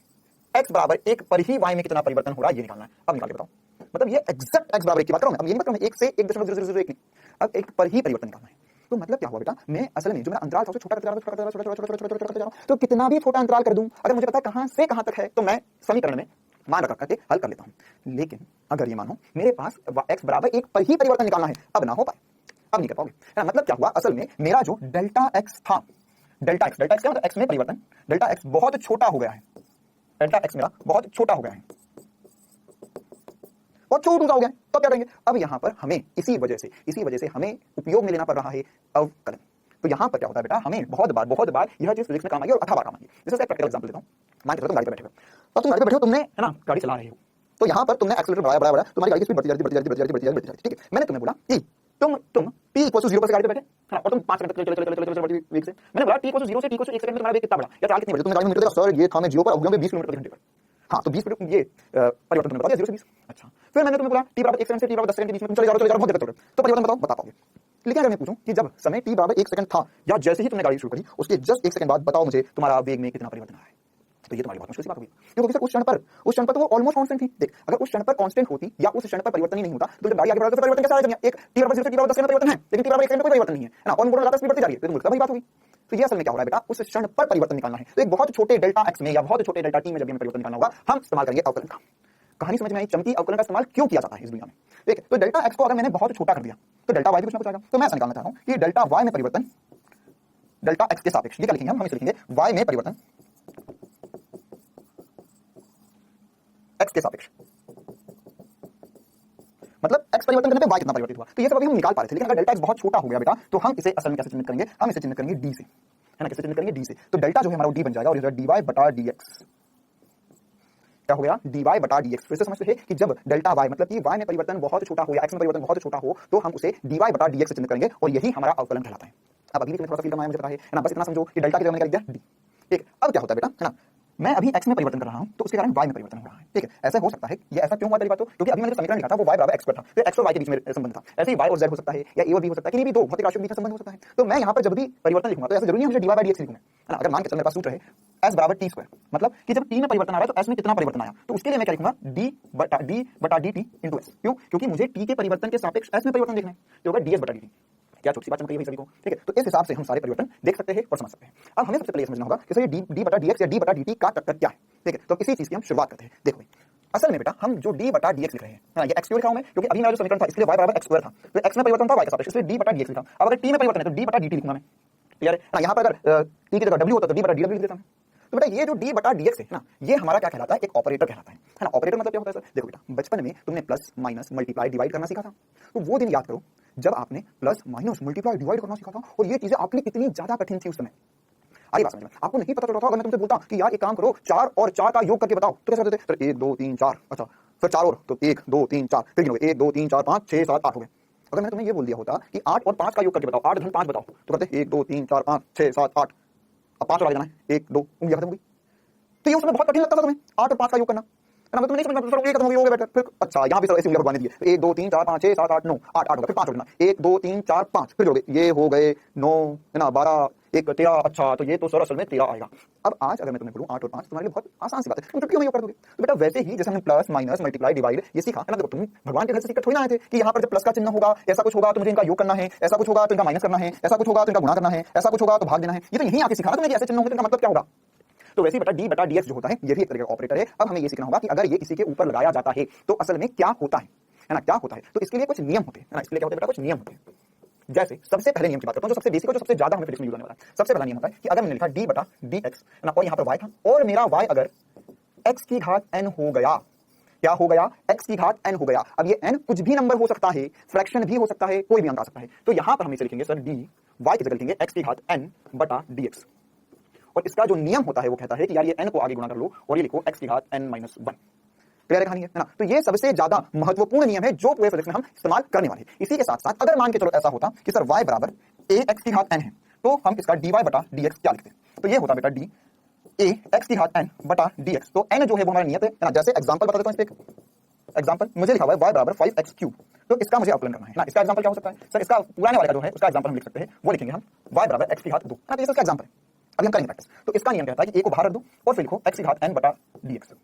x बराबर 1 पर ही y में कितना परिवर्तन हो रहा है ये निकालना है। अब निकाल के बताओ, मतलब ये एग्जैक्ट x बराबर 1 की बात करूं मैं, अब ये नहीं बात करूं 1 से 1.0001 की, अब 1 पर ही परिवर्तन निकालना है। तो मतलब क्या हुआ बेटा, मैं असल में जो मेरा अंतराल था उसे छोटा करते जा रहा हूं, तो कितना भी छोटा अंतराल कर दूं अगर मुझे पता है कहां से कहां तक है तो मैं समीकरण में मान रख करके हल कर लेता हूं। लेकिन अगर ये मानो मेरे पास x बराबर 1 पर ही परिवर्तन निकालना है, अब ना हो पाए, अब नहीं कर पाओगे है ना। मतलब क्या हुआ, असल में मेरा जो डेल्टा x था, डेल्टा x क्या मतलब x में परिवर्तन, डेल्टा x बहुत छोटा हो गया है, डेल्टा x मेरा बहुत छोटा हो गया है और छोटा हो गया है, तो क्या करेंगे अब यहाँ पर हमें इसी वजह से हमें उपयोग में लेना पड़ रहा है अवकलन। तो यहाँ पर क्या होता है बेटा, हमें बहुत बार यह चीज फिजिक्स में काम आई और अथा बार काम आई। जैसे एक प्रैक्टिकल एग्जांपल देता हूँ, मान के चलो तुम गाड़ी पर बैठे हो, अब तुम गाड़ी पर बैठे हो, तुमने है ना गाड़ी चला रहे हो, तो यहाँ पर तुमने एक्सीलरेटर बढ़ाया, तुम्हारी गाड़ी की स्पीड बढ़ती जा रही, ठीक है। मैंने तुम्हें बोला कि तुम t = 0 पर से गाड़ी पे बैठे है ना, और तुम 5 सेकंड तक चले वेग से, मैंने बोला t = 0 से t = 1 सेकंड में तुम्हारा वेग कितना बढ़ा या चाल कितनी बढ़ी, तुमने गाड़ी में मीटर देखा, सर ये था मैं 0 पर, अब मैं 20 किलोमीटर प्रति घंटे पर। हाँ तो 20 ये परिवर्तन तुमने बता दिया 0 से 20। अच्छा फिर मैंने तुम्हें बोला t बराबर 1 सेकंड से t बराबर 10 सेकंड के बीच में तुम चले जा रहे हो बहुत देर तक, तो परिवर्तन बताओ, बता पाओगे। लेकिन अगर मैं पूछूं कि जब समय t बराबर 1 सेकंड था या जैसे ही तुमने गाड़ी शुरू करी उसके जस्ट 1 सेकंड बाद बताओ मुझे तुम्हारा वेग में कितना परिवर्तन आया है, तो ये तुम्हारी बहुत मुश्किल सी बात होगी, क्योंकि सर उस क्षण पर तो वो ऑलमोस्ट कांस्टेंट थी। देख अगर उस क्षण पर कांस्टेंट होती या उस क्षण पर परिवर्तन ही नहीं होता तो जब गाड़ी आगे बढ़ती तो परिवर्तन कैसे आएगा? एक t बराबर 0 से t बराबर 10 में परिवर्तन है, लेकिन t बराबर 1 सेकंड में कोई परिवर्तन नहीं है ना, और मोड़ लगातार स्पीड बढ़ती जा रही है, तो मुल्क वही बात होगी। तो ये असल में क्या हो रहा है बेटा, उस क्षण पर परिवर्तन निकालना है, तो एक बहुत छोटे डेल्टा x में या बहुत छोटे डेल्टा t में जब हमें परिवर्तन निकालना होगा हम इस्तेमाल करेंगे अवकलन का। कहानी समझ में आई, चमकी अवकलन का इस्तेमाल क्यों किया जाता है इस दुनिया में। ठीक, तो डेल्टा x को अगर मैंने बहुत छोटा कर दिया तो डेल्टा y भी कुछ ना कुछ आएगा। तो मैं ऐसा निकालना चाह रहा हूं कि डेल्टा y में परिवर्तन डेल्टा x के सापेक्ष, ये क्या लिखेंगे हम इसे लिखेंगे y में परिवर्तन x के सापेक्ष, मतलब x परिवर्तन करने पे y कितना परिवर्तित हुआ। तो ये सब अभी हम निकाल पा रहे थे, लेकिन अगर डेल्टा x बहुत छोटा हो गया बेटा तो हम इसे असल में कैसे चिन्हित करेंगे, हम इसे चिन्हित करेंगे d से, है ना, कैसे चिन्हित करेंगे d से। तो डेल्टा जो है हमारा d बन जाएगा और ये dy बटा dx, क्या हो गया dy बटा dx। फिर से समझते हैं कि जब डेल्टा y मतलब कि y में परिवर्तन बहुत छोटा हो या x में परिवर्तन बहुत छोटा हो तो हम उसे dy बटा dx से चिन्हित करेंगे और यही हमारा अवकलन कहलाता है। अब अभी भी तुम्हें थोड़ा सा फील करना है मुझे पता है ना, बस इतना समझो कि डेल्टा की जगह मैंने क्या लिख दिया d। ठीक, अब क्या होता है बेटा, है ना, मैं अभी x में परिवर्तन कर रहा हूं तो उसके कारण y में परिवर्तन हो रहा है। ठीक है, ऐसे हो सकता है, ये ऐसा क्यों हुआ तेरी बात तो, क्योंकि अभी मैंने समीकरण लिखा था वो y बराबर x पर था, फिर x और y के बीच में संबंध था। ऐसे ही y और z हो सकता है या a और b हो सकता है, किन्हीं भी दो भौतिक राशियों के बीच में संबंध हो सकता है। तो मैं यहां पर जब भी परिवर्तन लिखूंगा तो ऐसा जरूरी नहीं है मुझे dy by dx लिखूं, है ना। अगर मान के चल मेरे पास सूत्र है एस बराबर टी स्क्वायर, मतलब कि जब टी में परिवर्तन आ रहा है तो एस में कितना परिवर्तन आया, तो उसके लिए मैं क्या लिखूंगा डी बटा डी टी इंटू एस। क्यों? क्योंकि मुझे टी के परिवर्तन के सापेक्ष एस में परिवर्तन देखना है, तो होगा डी एस बटा डी टी। क्या छोटी सी बात चमक रही है सभी को? ठीक है, तो इस हिसाब से हम सारे परिवर्तन देख सकते हैं और समझ सकते हैं। अब हमें सबसे पहले समझना होगा कि सर ये डी बटा डीएक्स या डी बटा डीटी का टक्कर क्या है। ठीक है, तो इसी चीज की हम शुरुआत करते हैं। देखो असल में बेटा हम जो डी बटा डीएक्स लिख रहे हैं, ये एक्स क्यू लिखा हूं मैं, क्योंकि अभी मेरा जो समीकरण था इसलिए y बराबर एक्स स्क्वायर था, तो एक्स में परिवर्तन था y के सापेक्ष, इसलिए डी बटा डीएक्स लिखा। अब अगर टी में परिवर्तन है तो डी बटा डीटी लिखूंगा मैं। क्लियर है ना? यहाँ पर अगर टी की जगह डब्ल्यू होता तो डी बटा डीडब्ल्यू लिख देता मैं। तो बेटा ये जो डी बटा डीएक्स है ना, ये हमारा क्या कहलाता है, एक ऑपरेटर कहलाता है ना। ऑपरेटर मतलब क्या होता है सर? देखो बेटा बचपन में तुमने प्लस माइनस मल्टीप्लाई डिवाइड करना सीखा था, तो वो दिन याद करो जब आपने प्लस माइनस मल्टीप्लाई डिवाइड करना सीखा था, और ये चीजें आपके लिए कितनी ज्यादा कठिन थी उस समय। आगे बात समझ में, आपको नहीं पता चल रहा था, अगर मैं तुमसे बोलता कि यार एक काम करो 4 और 4 का योग करके बताओ, तो कैसे करते थे? सर 1 2 3 4, अच्छा फिर 4 और, तो 1 2 3 4, फिर गिनोगे 1 2 3 4 5 6 7 8 हो गए। अगर मैंने तुम्हें ये बोल दिया होता कि 8 और 5 का योग करके बताओ, 8 घन 5 बताओ, तो कहते 1 2 3 4 5 6 7 8, अब 5 और आगे जाना है, 1 2 उंगलियां खत्म हो गई। तो ये उसमें बहुत कठिन लगता था तुम्हें 8 और 5 का योग करना, है ना? तुम नहीं समझ में सर ये खत्म हो गया बेटा, फिर अच्छा यहाँ भी सर ऐसे उंगलियां भगवान ने दी 1 2 3 4 5 6 7 8 9 8 8 हो गया, फिर 5 हो गया 1 2 3 4 5, फिर जोड़ोगे ये हो गए 9, है ना 12 1 13, अच्छा तो ये तो सर असल में 13 आएगा। अब आज अगर मैं तुम्हें बोलूं 8 और 5, तुम्हारे लिए बहुत आसान सी बात है, तुम चुटकियों में योग कर दोगे। तो बेटा वैसे ही जैसे हमने प्लस माइनस मल्टीप्लाई डिवाइड ये सीखा है ना, देखो तुम भगवान के घर से सीखकर थोड़ी ना आए थे कि यहाँ पर जब प्लस का चिन्ह होगा ऐसा कुछ होगा तो मुझे इनका योग करना है, ऐसा कुछ होगा तो इनका माइनस करना है, ऐसा कुछ होगा तो इनका गुणा करना है, ऐसा कुछ होगा तो भाग देना है। ये तो यहीं आके सीखा ना तुमने कि ऐसे चिन्ह होंगे तो इनका मतलब क्या होगा। तो वैसे बेटा डी बटा डीएक्स जो होता है ये भी एक तरह का ऑपरेटर है। अब हमें ये सीखना होगा कि अगर ये किसी के ऊपर लगाया जाता है तो असल में क्या होता है ना, क्या होता है। तो इसके लिए कुछ नियम होते हैं ना, इसके लिए क्या होता है बेटा, कुछ नियम होते हैं। जैसे सबसे पहले नियम की बात करता हूं, जो सबसे बेसिक और जो सबसे ज्यादा हमें फिजिक्स में यूज होने वाला है। सबसे पहला नियम होता है कि अगर मैंने लिखा डी बटा डी एक्स ना, और यहाँ पर वाई था, और मेरा वाई अगर एक्स की घात एन हो गया, क्या हो गया, एक्स की घात एन हो गया। अब ये एन कुछ भी नंबर हो सकता है, फ्रैक्शन भी हो सकता है, कोई भी अंक आ सकता है। तो यहां पर हम इसे लिखेंगे सर डी वाई की जगह लिखेंगे एक्स की घात एन बटा डी एक्स। और इसका जो नियम होता है वो कहता है कि यार ये n को आगे गुणा कर लो और ये लिखो x की घात n माइनस 1। क्लियर है कहानी है ना? तो ये सबसे ज्यादा महत्वपूर्ण नियम है जो पूरे फिजिक्स में हम इस्तेमाल करने वाले हैं। इसी के साथ साथ अगर मान के चलो ऐसा होता कि सर y बराबर a x की घात n है, तो हम इसका dy बटा dx क्या लिखते हैं? तो ये होता बेटा d a x की घात n बटा dx। तो n जो है वो हमारा नियत है ना। जैसे एग्जांपल बता देता हूं, इस पे एग्जांपल मुझे लिखा हुआ है y बराबर 5x क्यूब, तो इसका मुझे अवकलन करना है ना। इसका एग्जांपल क्या हो सकता है सर? इसका पुराने वाले का जो है उसका एग्जांपल हम लिख सकते हैं, वो लिखेंगे हम y बराबर x की घात 2 ना। तो ये इसका एग्जांपल है, अभी हम करेंगे प्रैक्टिस। तो इसका नियम कहता है कि a को बाहर रख दो और फिर लिखो x की घात n बटा dx,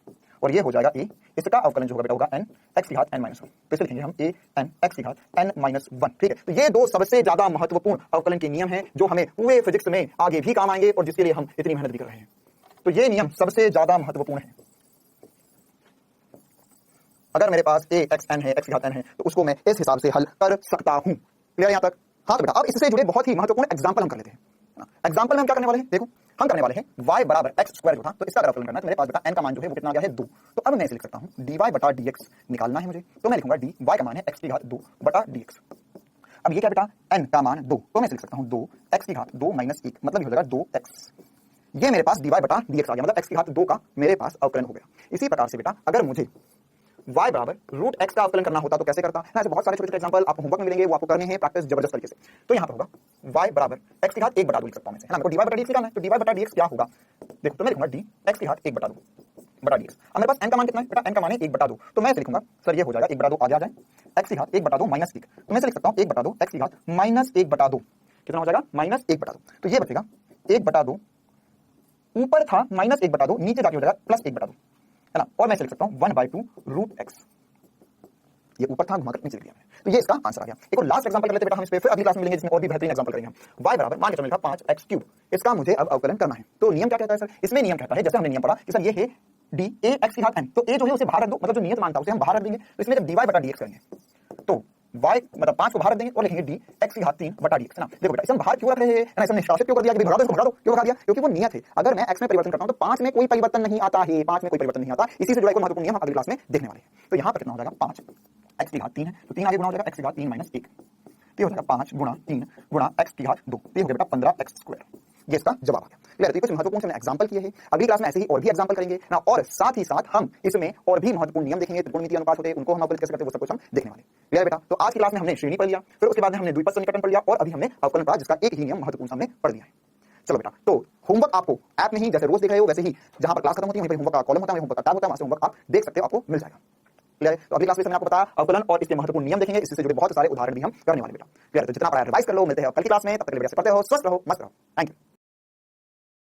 और ये हो जाएगा a, इसका अवकलन जो होगा बेटा होगा n x की घात n माइनस 1। तो इसे लिखेंगे हम a n x की घात n माइनस 1। ठीक है, तो ये दो सबसे ज्यादा महत्वपूर्ण अवकलन के नियम हैं जो हमें पूरे फिजिक्स में आगे भी काम आएंगे और जिसके लिए हम इतनी मेहनत भी कर रहे हैं। तो ये नियम सबसे ज्यादा महत्वपूर्ण है। अगर मेरे पास a x n है, x की घात n है, तो उसको मैं इस हिसाब से हल कर सकता हूं। क्लियर यहां तक? हाँ तो बेटा अब इससे जुड़े बहुत ही महत्वपूर्ण एग्जांपल हम कर लेते हैं। एग्जांपल में हम क्या करने वाले हैं? देखो हम करने वाले हैं y बराबर x स्क्वायर जो था, तो इसका अवकलन करना है। तो मेरे पास बेटा n का मान जो है वो कितना आ गया है 2। तो अब मैं इसे लिख सकता हूं dy बटा dx निकालना है मुझे, तो मैं लिखूंगा dy का मान है x की घात 2 बटा dx। अब ये क्या बेटा n का मान 2, तो मैं लिख सकता हूं 2 x की घात 2 माइनस 1, मतलब ये हो जाएगा 2x। ये मेरे पास dy बटा dx आ गया, मतलब x की घात 2 का मेरे पास अवकलन हो गया। इसी प्रकार से बेटा अगर मुझे y बराबर रूट x का अवकलन करना होता तो कैसे करता है? ऐसे बहुत सारे छोटे छोटे एग्जांपल आपको होमवर्क में मिलेंगे, वो आपको करने हैं प्रैक्टिस जबरदस्त तरीके से। तो यहाँ पर होगा y बराबर x की घात 1 बटा 2 लिख सकता हूं मैं, है ना? dy बटा dx निकालना है, तो dy बटा dx क्या होगा? देखो तो मैं लिखूंगा d x की घात 1 बटा 2 बटा dx। अब मेरे पास n का मान कितना है बेटा? n का मान है 1 बटा 2, तो मैं इसे लिखूंगा सर ये हो जाएगा 1 बटा 2 आगे आ जाए x की घात 1 बटा 2 माइनस 1, तो मैं इसे लिख सकता हूं 1 बटा 2 x की घात माइनस 1 बटा 2। कितना हो जाएगा? माइनस 1 बटा 2। तो ये बचेगा 1 बटा 2, ऊपर था माइनस 1 बटा 2, नीचे जाके हो जाएगा प्लस 1 बटा 2, है ना? और मैं इसे लिख सकता हूं 1/2 रूट x। ये ऊपर था घुमाकर नीचे लिख दिया मैंने, तो ये इसका आंसर आ गया। एक और लास्ट एग्जांपल कर लेते हैं बेटा हम इस पे, फिर अगली क्लास में मिलेंगे जिसमें और भी बेहतरीन एग्जांपल करेंगे हम। y बराबर मान के चलो 5x क्यूब, इसका मुझे अब अवकलन करना है। तो नियम क्या कहता है सर? इसमें नियम कहता है, जैसे हमने नियम पढ़ा कि सर ये है d a x की घात n, तो a जो है उसे बाहर रख दो, मतलब जो नियत मानता है उसे हम बाहर रख देंगे। तो इसमें जब dy बटा dx करेंगे तो y मतलब 5 को बाहर रख देंगे और लिखेंगे d x की घात 3 बटा dx, है ना? देखो बेटा इसे हम बाहर क्यों रख रहे हैं ना, इसे निष्कासित क्यों कर दिया कि भगा दो इसको, भगा दो, क्यों भगा दिया? क्योंकि वो नियत है। अगर मैं x में परिवर्तन करता हूं तो 5 में कोई परिवर्तन नहीं आता है, 5 में कोई परिवर्तन नहीं आता। इसी से जुड़ा एक महत्वपूर्ण नियम हम अगली क्लास में देखने वाले हैं। तो यहां पर कितना हो जाएगा 5 x की घात 3 है, तो 3 आगे गुणा हो जाएगा x की घात 3 माइनस 1, तो हो जाएगा 5 गुणा 3 गुणा x की घात 2, तो हो गया बेटा 15x स्क्वायर। ये इसका जवाब आ गया। क्लियर? तो कुछ महत्वपूर्ण से एग्जांपल किए हैं, अगली क्लास में ऐसे ही और भी एग्जांपल करेंगे ना, और साथ ही साथ हम इसमें और भी महत्वपूर्ण नियम देखेंगे, त्रिकोणमितीय अनुपात होते हैं उनको हम अवकलित कैसे करते हैं वो सब कुछ हम देखने वाले। क्लियर बेटा? तो आज की क्लास में हमने श्रेणी पढ़ लिया, फिर उसके बाद हमने द्विपद सन्निकटन पढ़ लिया, और अभी हमने अवकलन पढ़ा जिसका एक ही नियम महत्वपूर्ण हमने पढ़ लिया है। चलो बेटा, तो होमवर्क आपको ऐप में ही जैसे रोज देख रहे हो वैसे ही जहां पर क्लास खत्म होती है वहीं पर होमवर्क का कॉलम होता है, होमवर्क का टैब होता है, वहां से होमवर्क आप देख सकते हो, आपको मिल जाएगा। क्लियर है? तो अगली क्लास में मैंने आपको बताया अवकलन और इसके महत्वपूर्ण नियम देखेंगे, इससे जुड़े बहुत सारे उदाहरण भी हम करने वाले बेटा। क्लियर है? तो जितना पढ़ा रिवाइज कर लो, मिलते हैं कल की क्लास में, तब तक के लिए पढ़ते हो, स्वस्थ रहो, मस्त रहो। Thank you.